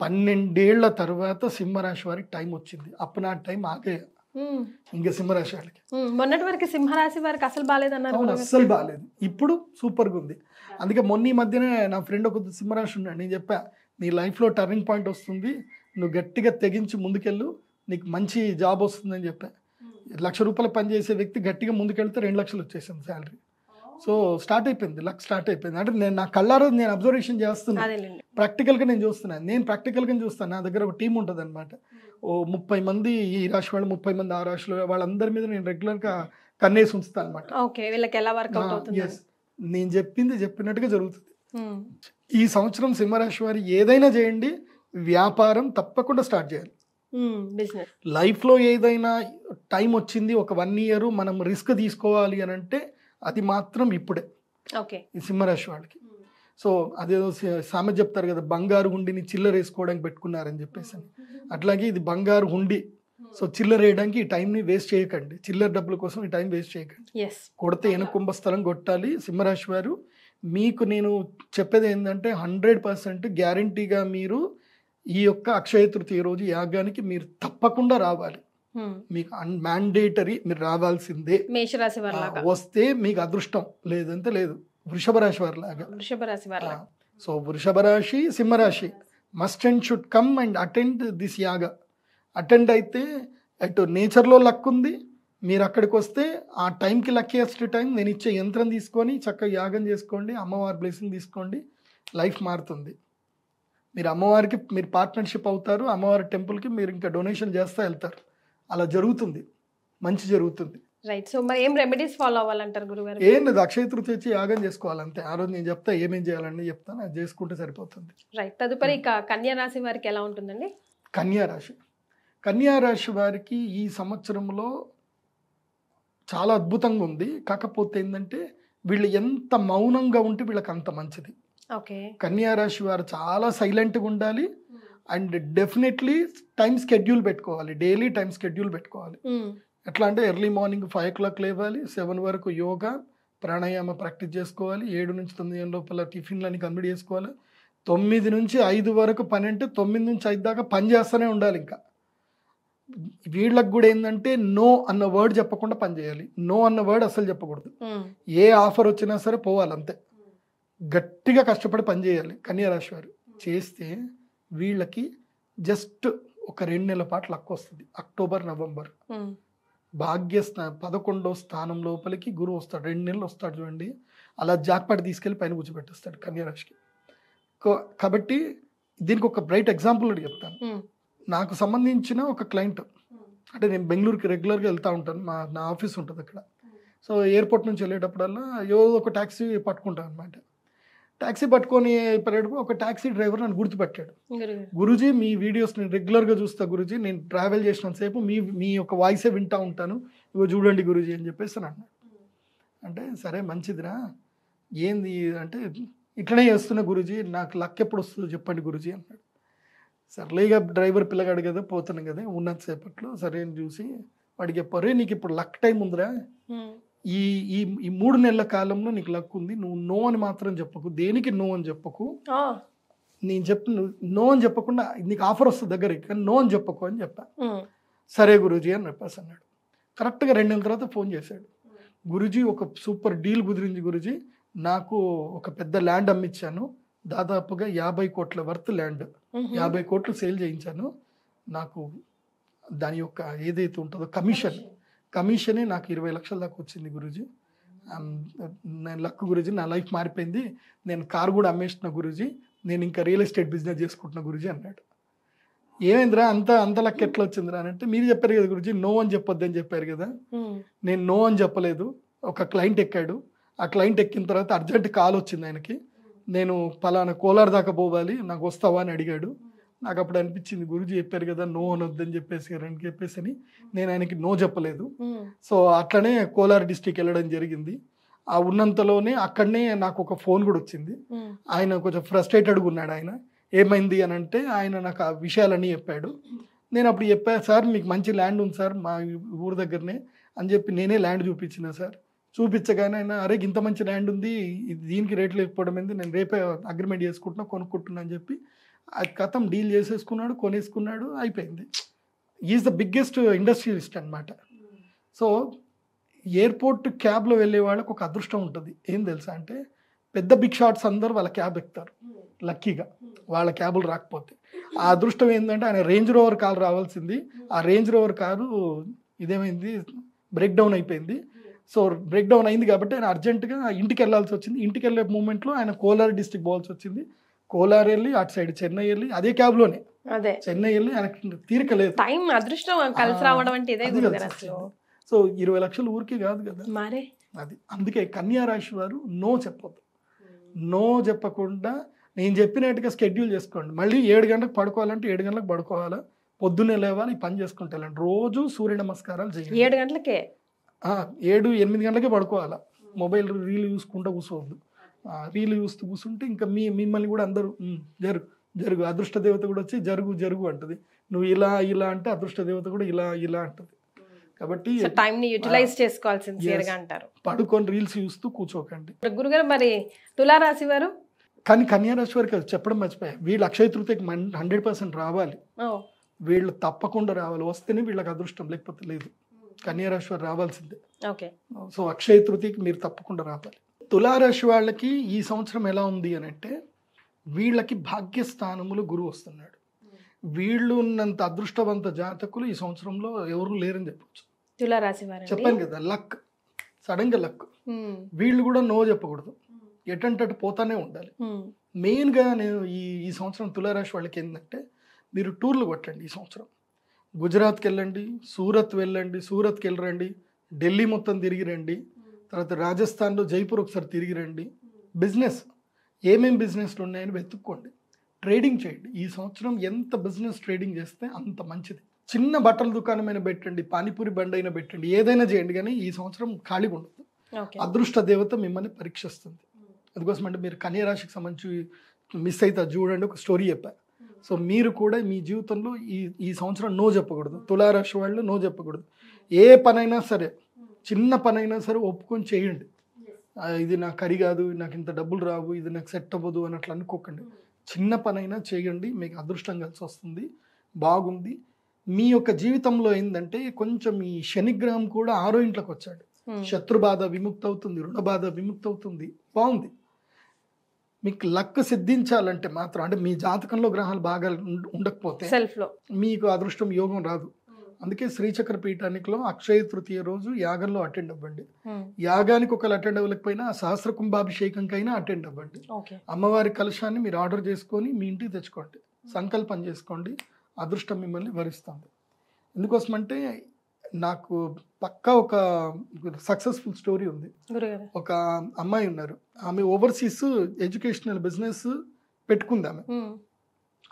12 ఏళ్ల తర్వాత సింహరాశి వారికి టైం వచ్చింది. అప్పుడు ఆ టైం ఆగే ఇంకా సింహరాశి వాళ్ళకి. మొన్నటి వరకు సింహరాశి వారికి అసలు బాగాలేదన్నారు. అస్సలు బాగాలేదు, ఇప్పుడు సూపర్గా ఉంది. అందుకే మొన్న ఈ మధ్యనే నా ఫ్రెండ్ ఒక సింహరాశి ఉన్నాడు, నేను చెప్పా నీ లైఫ్లో టర్నింగ్ పాయింట్ వస్తుంది, నువ్వు గట్టిగా తెగించి ముందుకెళ్ళు, నీకు మంచి జాబ్ వస్తుందని చెప్పా. ₹1,00,000 పనిచేసే వ్యక్తి గట్టిగా ముందుకెళ్తే 2 లక్షలు వచ్చేసింది శాలరీ. సో స్టార్ట్ అయిపోయింది, లక్ స్టార్ట్ అయిపోయింది. అంటే నేను నా కళ్ళారా నేను అబ్జర్వేషన్ చేస్తున్నాను, ప్రాక్టికల్గా నేను చూస్తున్నాను. నేను ప్రాక్టికల్గా చూస్తాను. నా దగ్గర ఒక టీం ఉంటుంది అనమాట. ఓ 30 మంది ఈ రాశి వాళ్ళు, 30 మంది ఆ రాశిలో, వాళ్ళందరి మీద నేను రెగ్యులర్గా కన్నేసి ఉంచుతాను అనమాట. నేను చెప్పింది చెప్పినట్టుగా జరుగుతుంది. ఈ సంవత్సరం సింహరాశి వారు ఏదైనా చేయండి, వ్యాపారం తప్పకుండా స్టార్ట్ చేయాలి. లైఫ్లో ఏదైనా టైం వచ్చింది, ఒక 1 year మనం రిస్క్ తీసుకోవాలి అని అంటే అది మాత్రం ఇప్పుడే ఈ సింహరాశి వాళ్ళకి. సో అదేదో సామెత చెప్తారు కదా, బంగారు హుండిని చిల్లర వేసుకోవడానికి పెట్టుకున్నారని చెప్పేసి. అట్లాగే ఇది బంగారు హుండి. సో చిల్లర వేయడానికి ఈ టైంని వేస్ట్ చేయకండి, చిల్లర డబ్బుల కోసం ఈ టైం వేస్ట్ చేయకండి. కొడితే ఎనుకుంభ స్థలం కొట్టాలి. సింహరాశి వారు మీకు నేను చెప్పేది ఏంటంటే 100% గ్యారంటీగా మీరు ఈ యొక్క అక్షయ తృతీయ రోజు యాగానికి మీరు తప్పకుండా రావాలి. మీకు మ్యాండేటరీ, మీరు రావాల్సిందే. మేషరాశి వస్తే మీకు అదృష్టం, లేదంటే లేదు. వృషభ రాశి వారిలాగా. వృషభ రాశి వారిలాగా. సో వృషభ రాశి, సింహరాశి must and should come and attend this యాగా. అటెండ్ అయితే అటు నేచర్లో లక్ ఉంది, మీరు అక్కడికి వస్తే ఆ టైంకి లక్కీయెస్ట్ టైం నేను ఇచ్చే యంత్రం తీసుకొని చక్కగా యాగం చేసుకోండి, అమ్మవారి బ్లెస్సింగ్ తీసుకోండి, లైఫ్ మారుతుంది. మీరు అమ్మవారికి మీరు పార్ట్నర్షిప్ అవుతారు, అమ్మవారి టెంపుల్కి మీరు ఇంకా డొనేషన్ చేస్తూ వెళ్తారు. అలా జరుగుతుంది, మంచి జరుగుతుంది. రైట్. సో మరి ఏం రెమెడీస్ ఫాలో అవ్వాలంటారు గురుగారు? ఏం లేదు, అక్షయ తృతీయ వచ్చి యాగం చేసుకోవాలంతే. ఆ రోజు నేను చెప్తా ఏమేం చేయాలని చెప్తాను, అది చేసుకుంటే సరిపోతుంది. రైట్. తదుపరి ఇక కన్యా రాశి వారికి ఎలా ఉంటుందండి? కన్యా రాశి వారికి ఈ సంవత్సరంలో చాలా అద్భుతంగా ఉంది. కాకపోతే ఏంటంటే వీళ్ళు ఎంత మౌనంగా ఉంటే వీళ్ళకి అంత మంచిది. ఓకే. కన్యా రాశి వారు చాలా సైలెంట్గా ఉండాలి అండ్ డెఫినెట్లీ టైం స్కెడ్యూల్ పెట్టుకోవాలి, డైలీ టైం స్కెడ్యూల్ పెట్టుకోవాలి. ఎట్లా అంటే ఎర్లీ మార్నింగ్ 5 o'clock లేవాలి, 7 వరకు యోగా ప్రాణాయామ ప్రాక్టీస్ చేసుకోవాలి, 7 నుంచి 9 లోపల టిఫిన్లని కంప్లీట్ చేసుకోవాలి, 9 నుంచి 5 వరకు పని, అంటే 9 నుంచి 5 దాకా పని చేస్తూనే ఉండాలి. ఇంకా వీళ్ళకి కూడా ఏంటంటే నో అన్న వర్డ్ చెప్పకుండా పని చేయాలి. నో అన్న వర్డ్ అసలు చెప్పకూడదు. ఏ ఆఫర్ వచ్చినా సరే పోవాలి అంతే. గట్టిగా కష్టపడి పని చేయాలి కన్యా రాశి వారు. చేస్తే వీళ్ళకి జస్ట్ ఒక 2 నెలల పాటు లక్ వస్తుంది. అక్టోబర్, నవంబర్ భాగ్య 11వ స్థానం లోపలికి గురువు వస్తాడు, 2 నెలలు వస్తాడు చూడండి. అలా జాక్పాట్ తీసుకెళ్ళి పైన కూర్చోబెట్టేస్తాడు కన్యా రాశికి. కాబట్టి దీనికి ఒక బ్రైట్ ఎగ్జాంపుల్ కూడా చెప్తాను. నాకు సంబంధించిన ఒక క్లయింట్, అంటే నేను బెంగళూరుకి రెగ్యులర్గా వెళ్తూ ఉంటాను, నా ఆఫీస్ ఉంటుంది అక్కడ. సో ఎయిర్పోర్ట్ నుంచి వెళ్ళేటప్పుడల్లా ఏదో ఒక ట్యాక్సీ పట్టుకుంటాను అనమాట. ట్యాక్సీ పట్టుకొని ఒక ట్యాక్సీ డ్రైవర్ నన్ను గుర్తుపెట్టాడు. గురూజీ మీ వీడియోస్ నేను రెగ్యులర్గా చూస్తా గురూజీ, నేను ట్రావెల్ చేసినంతసేపు మీ యొక్క వాయిసే వింటూ ఉంటాను, ఇగో చూడండి గురూజీ అని చెప్పేసి అన్నాడు. అంటే సరే మంచిదిరా, ఏంది అంటే ఇట్లనే చేస్తున్నా గురూజీ, నాకు లక్ ఎప్పుడు వస్తుందో చెప్పండి గురూజీ అన్నాడు. సర్లేగా డ్రైవర్ పిల్లగాడు కదా, పోతున్నాం కదా ఉన్నంతసేపట్లో సరే అని చూసి వాడికి చెప్పారు, నీకు ఇప్పుడు లక్ టైం ఉందిరా, ఈ ఈ 3 నెలల కాలంలో నీకు లక్ ఉంది, నువ్వు నో అని మాత్రం చెప్పకు, దేనికి నో అని చెప్పకు, నేను నో అని చెప్పకుండా నీకు ఆఫర్ వస్తుంది దగ్గరికి, కానీ నో అని చెప్పకు అని చెప్పా. సరే గురూజీ అని చెప్పేసి అన్నాడు. కరెక్ట్గా 2 నెలల తర్వాత ఫోన్ చేశాడు. గురూజీ ఒక సూపర్ డీల్ కుదిరింది గురూజీ, నాకు ఒక పెద్ద ల్యాండ్ అమ్మిచ్చాను, దాదాపుగా 50 కోట్ల వర్త్ ల్యాండ్, 50 కోట్లు సేల్ చేయించాను, నాకు దాని యొక్క ఏదైతే ఉంటుందో కమిషనే నాకు 20 లక్షల దాకా వచ్చింది గురూజీ. నేను లక్ గురూజీ, నా లైఫ్ మారిపోయింది, నేను కారు కూడా అమ్మేసిన గురూజీ, నేను ఇంకా రియల్ ఎస్టేట్ బిజినెస్ చేసుకుంటున్నా గురూజీ అన్నాడు. ఏమైందిరా అంత లక్ ఎట్లా వచ్చిందిరా అని అంటే, మీరు చెప్పారు కదా గురూజీ నో అని చెప్పొద్దు అని చెప్పారు కదా, నేను నో అని చెప్పలేదు. ఒక క్లయింట్ ఎక్కాడు, ఆ క్లయింట్ ఎక్కిన తర్వాత అర్జెంట్ కాల్ వచ్చింది ఆయనకి, నేను పలానా కోలార్ దాకా పోవాలి, నాకు వస్తావా అని అడిగాడు. నాకు అప్పుడు అనిపించింది గురూజీ చెప్పారు కదా నో అనొద్దని చెప్పేసి అని నేను ఆయనకి నో చెప్పలేదు. సో అట్లనే కోలార్ డిస్టిక్ వెళ్ళడం జరిగింది. ఆ ఉన్నంతలోనే అక్కడనే నాకు ఒక ఫోన్ కూడా వచ్చింది. ఆయన కొంచెం ఫ్రస్ట్రేటెడ్గా ఉన్నాడు. ఆయన ఏమైంది అని అంటే ఆయన నాకు ఆ విషయాలన్నీ చెప్పాడు. నేను అప్పుడు చెప్పాను, సార్ మీకు మంచి ల్యాండ్ ఉంది సార్ మా ఊరు దగ్గరనే అని చెప్పి నేనే ల్యాండ్ చూపించిన సార్. చూపించగానే ఆయన అరే ఇంత మంచి ల్యాండ్ ఉంది, దీనికి రేట్లు లేకపోవడం ఏంది, నేను రేపే అగ్రిమెంట్ చేసుకుంటున్నా కొనుక్కుంటున్నా అని చెప్పి ఆ కథం డీల్ చేసేసుకున్నాడు, కొనేసుకున్నాడు, అయిపోయింది. ఈజ్ ద బిగ్గెస్ట్ ఇండస్ట్రియలిస్ట్ అనమాట. సో ఎయిర్పోర్ట్ క్యాబ్లో వెళ్ళే వాళ్ళకి ఒక అదృష్టం ఉంటుంది. ఏం తెలుసా అంటే పెద్ద బిగ్ షాట్స్ అందరూ వాళ్ళ క్యాబ్ ఎక్కుతారు లక్కీగా, వాళ్ళ క్యాబులు రాకపోతే. ఆ అదృష్టం ఏంటంటే ఆయన రేంజ్ రోవర్ కారు రావాల్సింది, ఆ రేంజ్ రోవర్ కారు ఇదేమైంది బ్రేక్ డౌన్ అయిపోయింది. సో బ్రేక్ డౌన్ అయింది కాబట్టి ఆయన అర్జెంటుగా ఇంటికి వెళ్ళాల్సి వచ్చింది. ఇంటికి వెళ్ళే మూమెంట్లో ఆయన కోలార్ డిస్టిక్ పోవాల్సి వచ్చింది. కోలార్ వెళ్ళి అటు సైడ్ చెన్నై వెళ్ళి అదే క్యాబ్లోనే చెన్నై వెళ్ళి ఆయనకి తీరిక లేదు. టైం అదృష్టం కలిసి రావడం అంటే ఇదే. సో 20 లక్షలు ఊరికే కాదు కదా మరి అది. అందుకే కన్యా రాశి వారు నో చెప్పొద్దు. నో చెప్పకుండా నేను చెప్పినట్టుగా స్కెడ్యూల్ చేసుకోండి. మళ్ళీ 7 గంటలకు పడుకోవాలంటే 7 గంటలకు పడుకోవాలా, పొద్దున్నే లేవాలి, పని చేసుకుంటే వెళ్ళండి. రోజు సూర్య నమస్కారాలు చేయండి. 7 గంటలకే 7-8 గంటలకే పడుకోవాలా. మొబైల్ రీల్ చూసుకుంటూ కూర్చోవద్దు. రీల్ చూస్తూ కూర్చుంటే ఇంకా మిమ్మల్ని కూడా అందరూ జరుగు అదృష్ట దేవత కూడా వచ్చి జరుగు అంటది. నువ్వు ఇలా అంటే అదృష్ట దేవత కూడా ఇలా అంటది. కాబట్టి టైం ని యూటిలైజ్ చేసుకోవాలి సిన్సియర్గా అంటారు. పడుకొని రీల్స్ చూస్తూ కూర్చోకండి. గురుగారు మరి తులారాశి వారు? కానీ కన్యా రాశి వారికి చెప్పడం మర్చిపోయా, వీళ్ళు అక్షయ తృతీయకి 100% రావాలి. వీళ్ళు తప్పకుండా రావాలి, వస్తేనే వీళ్ళకి అదృష్టం, లేకపోతే లేదు. కన్యా రాశి వారు రావాల్సిందే. సో అక్షయ తృతీయకి మీరు తప్పకుండా రావాలి. తులారాశి వాళ్ళకి ఈ సంవత్సరం ఎలా ఉంది అని అంటే వీళ్ళకి భాగ్యస్థానములు గురువు వస్తున్నాడు. వీళ్ళు ఉన్నంత అదృష్టవంత జాతకులు ఈ సంవత్సరంలో ఎవరు లేరని చెప్పొచ్చు. తులారాశి వారు చెప్పాను కదా, లక్, సడన్గా లక్. వీళ్ళు కూడా నో చెప్పకూడదు, ఎటంటే పోతానే ఉండాలి. మెయిన్గా నేను ఈ సంవత్సరం తులారాశి వాళ్ళకి ఏంటంటే, మీరు టూర్లు కొట్టండి ఈ సంవత్సరం. గుజరాత్కి వెళ్ళండి, సూరత్ వెళ్ళండి, సూరత్కి వెళ్ళరండి, ఢిల్లీ మొత్తం తిరిగి రండి, తర్వాత రాజస్థాన్లో జైపూర్ ఒకసారి తిరిగి రండి. బిజినెస్ ఏమేమి బిజినెస్లు ఉన్నాయని వెతుక్కోండి, ట్రేడింగ్ చేయండి. ఈ సంవత్సరం ఎంత బిజినెస్ ట్రేడింగ్ చేస్తే అంత మంచిది. చిన్న బట్టల దుకాణమైనా పెట్టండి, పానీపూరి బండి అయినా పెట్టండి, ఏదైనా చేయండి, కానీ ఈ సంవత్సరం ఖాళీగా ఉండదు. అదృష్ట దేవత మిమ్మల్ని పరీక్షిస్తుంది. అందుకోసం అంటే మీరు కన్యా రాశికి సంబంధించి మిస్ అయితే చూడండి, ఒక స్టోరీ చెప్పారు. సో మీరు కూడా మీ జీవితంలో ఈ సంవత్సరం నో చెప్పకూడదు. తులారాశి వాళ్ళు నో చెప్పకూడదు. ఏ పనైనా సరే, చిన్న పనైనా సరే ఒప్పుకొని చేయండి. ఇది నాకు కరి కాదు, నాకు ఇంత డబ్బులు రావు, ఇది నాకు సెట్ అవ్వదు అని అట్లా అనుకోకండి. చిన్న పనైనా చేయండి, మీకు అదృష్టం కలిసి వస్తుంది, బాగుంది. మీ యొక్క జీవితంలో ఏంటంటే కొంచెం ఈ శనిగ్రహం కూడా 6వ ఇంట్లోకి వచ్చాడు. శత్రుబాధ విముక్తి అవుతుంది, రుణబాధ విముక్తి అవుతుంది, బాగుంది. మీకు లక్ సిద్ధించాలంటే మాత్రం, అంటే మీ జాతకంలో గ్రహాలు బాగా ఉండకపోతే మీకు అదృష్టం యోగం రాదు. అందుకే శ్రీచక్ర పీఠానికిలో అక్షయ తృతీయ రోజు యాగంలో అటెండ్ అవ్వండి. యాగానికి ఒకళ్ళు అటెండ్ అవ్వలేకపోయినా సహస్ర కుంభాభిషేకంకైనా అటెండ్ అవ్వండి. అమ్మవారి కలశాన్ని మీరు ఆర్డర్ చేసుకొని మీ ఇంటికి తెచ్చుకోండి, సంకల్పం చేసుకోండి, అదృష్టం మిమ్మల్ని వరిస్తుంది. ఎందుకోసమంటే నాకు పక్కా ఒక సక్సెస్ఫుల్ స్టోరీ ఉంది. ఒక అమ్మాయి ఉన్నారు, ఆమె ఓవర్సీస్ ఎడ్యుకేషనల్ బిజినెస్ పెట్టుకుంది.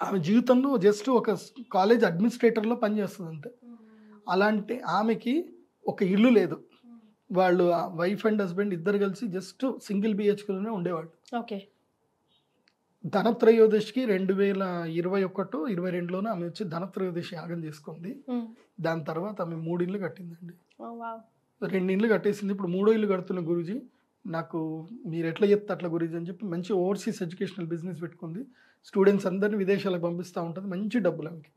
ఆమె జీవితంలో జస్ట్ ఒక కాలేజ్ అడ్మినిస్ట్రేటర్లో పనిచేస్తుంది అంతే. అలాంటి ఆమెకి ఒక ఇల్లు లేదు. వాళ్ళు వైఫ్ అండ్ హస్బెండ్ ఇద్దరు కలిసి జస్ట్ సింగిల్ బిహెచ్కేలోనే ఉండేవాళ్ళు. ధనత్రయోదశికి 2021-22లోనే ఆమె వచ్చి ధనత్రయోదశి యాగం చేసుకుంది. దాని తర్వాత ఆమె 3 ఇళ్ళు కట్టిందండి. 2 ఇళ్ళు కట్టేసింది, ఇప్పుడు 3వ ఇల్లు కడుతున్న గురూజీ. నాకు మీరు ఎట్లా చెప్తే అట్లా గురూజీ అని చెప్పి మంచి ఓవర్సీస్ ఎడ్యుకేషనల్ బిజినెస్ పెట్టుకుంది. స్టూడెంట్స్ అందరినీ విదేశాలకు పంపిస్తూ ఉంటుంది, మంచి డబ్బులు ఆమెకి.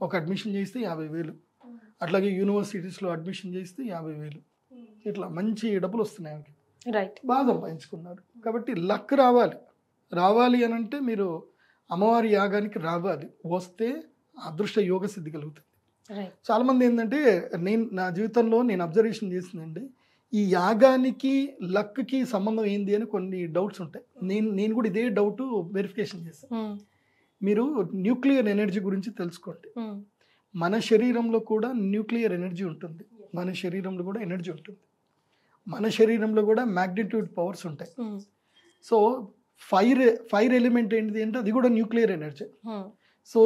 ఒక అడ్మిషన్ చేస్తే 50,000, అట్లాగే యూనివర్సిటీస్లో అడ్మిషన్ చేస్తే 50,000, ఇట్లా మంచి డబ్బులు వస్తున్నాయి ఆమెకి. బాగా సంపాదించుకున్నారు. కాబట్టి లక్ రావాలి అని అంటే మీరు అమ్మవారి యాగానికి రావాలి, వస్తే అదృష్ట యోగ సిద్ధి కలుగుతుంది. చాలామంది ఏంటంటే, నా జీవితంలో నేను అబ్జర్వేషన్ చేసిందండి, ఈ యాగానికి లక్కి సంబంధం ఏంది అని కొన్ని డౌట్స్ ఉంటాయి. నేను కూడా ఇదే డౌట్ వెరిఫికేషన్ చేశాను. మీరు న్యూక్లియర్ ఎనర్జీ గురించి తెలుసుకోండి. మన శరీరంలో కూడా న్యూక్లియర్ ఎనర్జీ ఉంటుంది, మన శరీరంలో కూడా ఎనర్జీ ఉంటుంది, మన శరీరంలో కూడా మ్యాగ్నిట్యూడ్ పవర్స్ ఉంటాయి. సో ఫైర్ ఎలిమెంట్ ఏంటిది అంటే అది కూడా న్యూక్లియర్ ఎనర్జీ. సో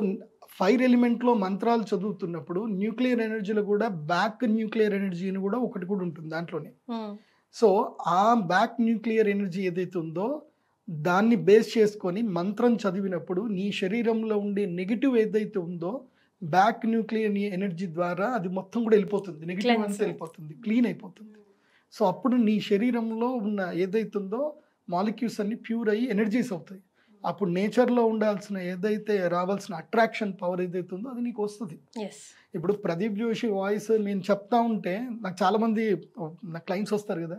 ఫైర్ ఎలిమెంట్లో మంత్రాలు చదువుతున్నప్పుడు న్యూక్లియర్ ఎనర్జీలో కూడా బ్యాక్ న్యూక్లియర్ ఎనర్జీ అని కూడా ఒకటి కూడా ఉంటుంది దాంట్లోనే. సో ఆ బ్యాక్ న్యూక్లియర్ ఎనర్జీ ఏదైతే ఉందో దాన్ని బేస్ చేసుకొని మంత్రం చదివినప్పుడు నీ శరీరంలో ఉండే నెగిటివ్ ఏదైతే ఉందో బ్యాక్ న్యూక్లియర్ ఎనర్జీ ద్వారా అది మొత్తం కూడా వెళ్ళిపోతుంది, నెగిటివ్ అంతా వెళ్ళిపోతుంది, క్లీన్ అయిపోతుంది. సో అప్పుడు నీ శరీరంలో ఉన్న ఏదైతే ఉందో మాలిక్యూల్స్ అన్ని ప్యూర్ అయ్యి ఎనర్జీస్ అవుతాయి. అప్పుడు నేచర్లో ఉండాల్సిన ఏదైతే రావాల్సిన అట్రాక్షన్ పవర్ ఏదైతే ఉందో అది నీకు వస్తుంది. ఇప్పుడు ప్రదీప్ జోషి వాయిస్ నేను చెప్తా ఉంటే నాకు చాలామంది నా క్లయింట్స్ వస్తారు కదా,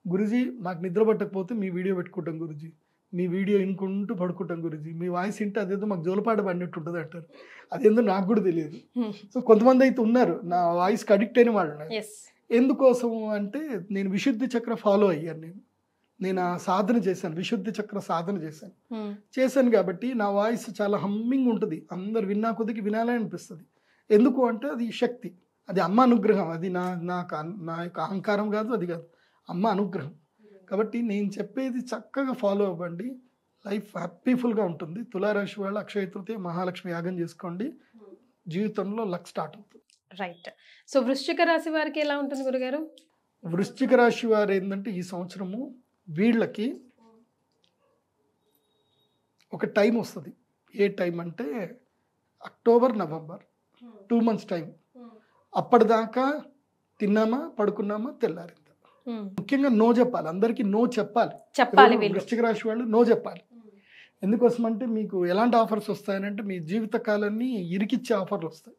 గురుజీ మాకు నిద్ర పట్టకపోతే మీ వీడియో పెట్టుకుంటాం గురుజీ, మీ వీడియో వినుకుంటూ పడుకుంటాం గురుజీ, మీ వాయిస్ వింటే అదేదో మాకు జోలపాట పడినట్టు ఉంటుంది అంటారు. అదేందో నాకు కూడా తెలియదు. సో కొంతమంది అయితే ఉన్నారు నా వాయిస్కి అడిక్ట్ అయిన వాళ్ళు. ఎందుకోసం అంటే నేను విశుద్ధి చక్ర ఫాలో అయ్యాను. నేను ఆ సాధన చేశాను, విశుద్ధి చక్ర సాధన చేశాను కాబట్టి నా వాయిస్ చాలా హమ్మింగ్ ఉంటుంది, అందరు విన్నా కొద్దికి వినాలని అనిపిస్తుంది. ఎందుకు అంటే అది శక్తి, అది అమ్మ అనుగ్రహం, అది నా యొక్క అహంకారం కాదు, అది కాదు, అమ్మ అనుగ్రహం. కాబట్టి నేను చెప్పేది చక్కగా ఫాలో అవ్వండి, లైఫ్ హ్యాపీఫుల్గా ఉంటుంది. తులారాశి వాళ్ళు అక్షయ తృతీయ మహాలక్ష్మి యాగం చేసుకోండి, జీవితంలో లక్ స్టార్ట్ అవుతుంది. రైట్. సో వృశ్చిక రాశి వారికి ఎలా ఉంటుంది గురుగారు? వృశ్చిక రాశి వారు ఏంటంటే ఈ సంవత్సరము వీళ్ళకి ఒక టైం వస్తుంది. ఏ టైం అంటే అక్టోబర్ నవంబర్ 2 months టైం. అప్పటిదాకా తిన్నామా పడుకున్నామా తెల్లారిందా. ముఖ్యంగా నో చెప్పాలి, అందరికీ నో చెప్పాలి. వృశ్చిక రాశి వాళ్ళు నో చెప్పాలి. ఎందుకోసం అంటే మీకు ఎలాంటి ఆఫర్స్ వస్తాయనంటే మీ జీవిత కాలాన్ని ఇరికిచ్చే ఆఫర్లు వస్తాయి.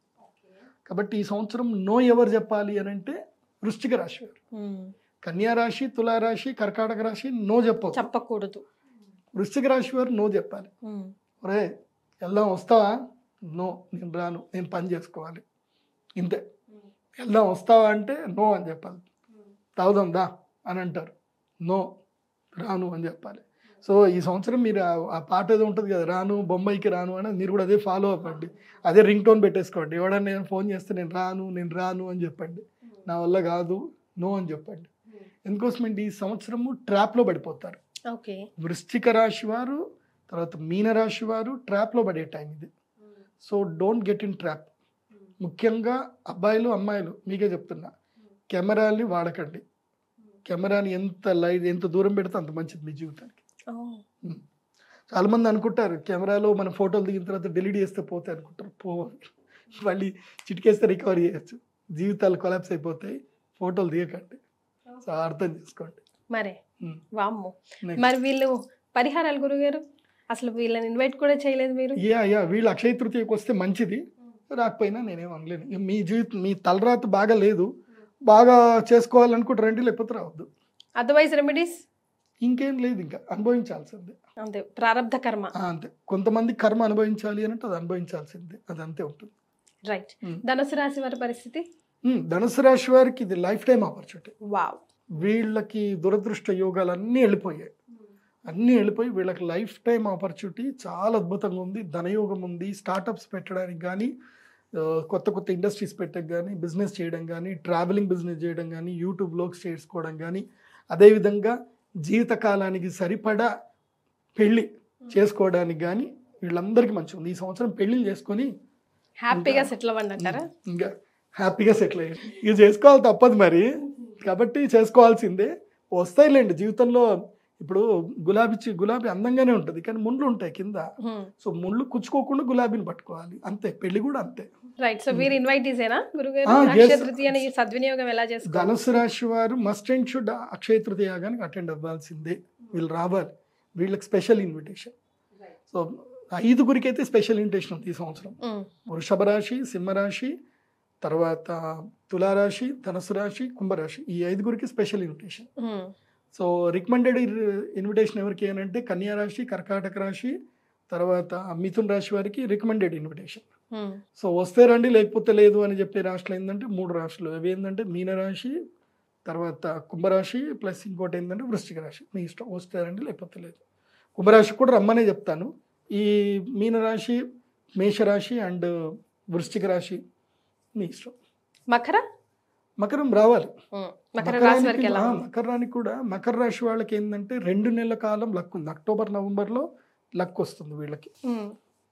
కాబట్టి ఈ సంవత్సరం నో ఎవరు చెప్పాలి అని అంటే వృశ్చిక రాశి వారు. కన్యా రాశి, తులారాశి, కర్కాటక రాశి నో చెప్పకూడదు. వృశ్చిక రాశి వారు నో చెప్పాలి. ఒరే వెళ్దాం వస్తావా, నో నేను రాను, నేను పని చేసుకోవాలి, ఇంతే. వెళ్దాం వస్తావా అంటే నో అని చెప్పాలి. తాగుదాం దా అని అంటారు, నో రాను అని చెప్పాలి. సో ఈ సంవత్సరం మీరు ఆ పాట ఏదో ఉంటుంది కదా, రాను బొంబాయికి రాను అని, మీరు కూడా అదే ఫాలో అవ్వండి, అదే రింగ్ టోన్ పెట్టేసుకోండి. ఎవడన్నా నేను ఫోన్ చేస్తే నేను రాను అని చెప్పండి, నా వల్ల కాదు, నో అని చెప్పండి. ఎందుకోసమండి ఈ సంవత్సరము ట్రాప్లో పడిపోతారు. వృశ్చిక రాశి వారు తర్వాత మీనరాశి వారు ట్రాప్లో పడే టైం ఇది. So don't get in trap. ముఖ్యంగా అబ్బాయిలు అమ్మాయిలు మీకే చెప్తున్నా, కెమెరాల్ని వాడకండి. కెమెరాని ఎంత దూరం పెడితే అంత మంచిది మీ జీవితానికి. చాలా మంది అనుకుంటారు కెమెరాలో మన ఫోటోలు దిగిన తర్వాత డిలీట్ చేస్తే పోతాయి అనుకుంటారు. మళ్ళీ చిటికేస్తే రికవర్ చేయొచ్చు. జీవితాలు కొలాప్స్ అయిపోతాయి. ఫోటోలు తీయకండి. సో అర్థం చేసుకోండి. మరి వీళ్ళు పరిహారాలు గురుగారు అసలు వీళ్ళని ఇన్వైట్ కూడా చేయలేదు మీరు? వీళ్ళు అక్షయ తృతీయకు వస్తే మంచిది, రాకపోయినా నేనేం అనలేను. మీ జీవితం మీ తలరాత బాగా లేదు, బాగా చేసుకోవాలనుకుంటే రండి, లేకపోతే రావద్దు. అదర్వైజ్ రెమెడీస్ ఇంకేం లేదు, ఇంకా అనుభవించాల్సిందే అంతే. ప్రారంధ కర్మ అంతే. కొంతమంది కర్మ అనుభవించాలి అంటే అది అనుభవించాల్సిందే, అది అంతే ఉంటుంది. రైట్. ధనుసు రాశి వారి పరిస్థితి? ధనుసు రాశి వారికి ఇది లైఫ్ టైం ఆపర్చునిటీ. వావ్. వీళ్ళకి దురదృష్ట యోగాలు అన్నీ వెళ్ళిపోయాయి. వీళ్ళకి లైఫ్ టైం ఆపర్చునిటీ చాలా అద్భుతంగా ఉంది. ధనయోగం ఉంది. స్టార్టప్స్ పెట్టడానికి కానీ, కొత్త ఇండస్ట్రీస్ పెట్టడానికి కానీ, బిజినెస్ చేయడం కానీ, ట్రావెలింగ్ బిజినెస్ చేయడం కానీ, యూట్యూబ్లోకి చేసుకోవడం కానీ, అదేవిధంగా జీవితకాలానికి సరిపడా పెళ్ళి చేసుకోవడానికి కానీ వీళ్ళందరికీ మంచిగా ఉంది. ఈ సంవత్సరం పెళ్ళిళ్ళు చేసుకొని హ్యాపీగా సెటిల్ అవ్వండి అంటారా? ఇంకా హ్యాపీగా సెటిల్ అయ్యి ఇది చేసుకోవాలి, తప్పదు మరి. కాబట్టి చేసుకోవాల్సిందే. వస్తాయిలేండి జీవితంలో. ఇప్పుడు గులాబీ అందంగానే ఉంటుంది, కానీ ముళ్ళు ఉంటాయి కింద. సో ముళ్ళు కుచ్చుకోకుండా గులాబీని పట్టుకోవాలి, అంతే. పెళ్లి కూడా అంతే. రైట్. సో మీరు ఇన్వైటీసేనా గురుగారు? అక్షయ తృతీయని సద్వినియోగం ఎలా చేసుకోవాలి? ధనుసు రాశి వారు must and should Akshaya Tritiya యాగానికి అటెండ్ అవ్వాల్సిందే. వీళ్ళు రావాలి, వీళ్ళకి స్పెషల్ ఇన్విటేషన్. సో 5 అయితే స్పెషల్ ఇన్విటేషన్ ఉంది ఈ సంవత్సరం. వృషభ రాశి, సింహరాశి, తర్వాత తులారాశి, ధనుసు రాశి, కుంభరాశి, ఈ 5 special invitation. So recommended invitation ఎవరికి అంటే కన్యా రాశి, కర్కాటక రాశి, తర్వాత మిథున్ రాశి వారికి రికమెండెడ్ ఇన్విటేషన్. సో వస్తే రండి, లేకపోతే లేదు అని చెప్పే రాశులు ఏంటంటే 3 రాశులు. అవి ఏంటంటే మీనరాశి, తర్వాత కుంభరాశి, ప్లస్ ఇంకోటి ఏంటంటే వృశ్చిక రాశి. మీ ఇష్టం, వస్తే రండి లేకపోతే లేదు. కుంభరాశి కూడా రమ్మనే చెప్తాను. ఈ మీనరాశి, మేషరాశి అండ్ వృశ్చిక రాశి మీ ఇష్టం. మకరం రావాలి. మకరానికి కూడా మకర రాశి వాళ్ళకి ఏంటంటే 2 నెలల కాలం లక్ ఉంది. అక్టోబర్ నవంబర్లో లక్ వస్తుంది వీళ్ళకి.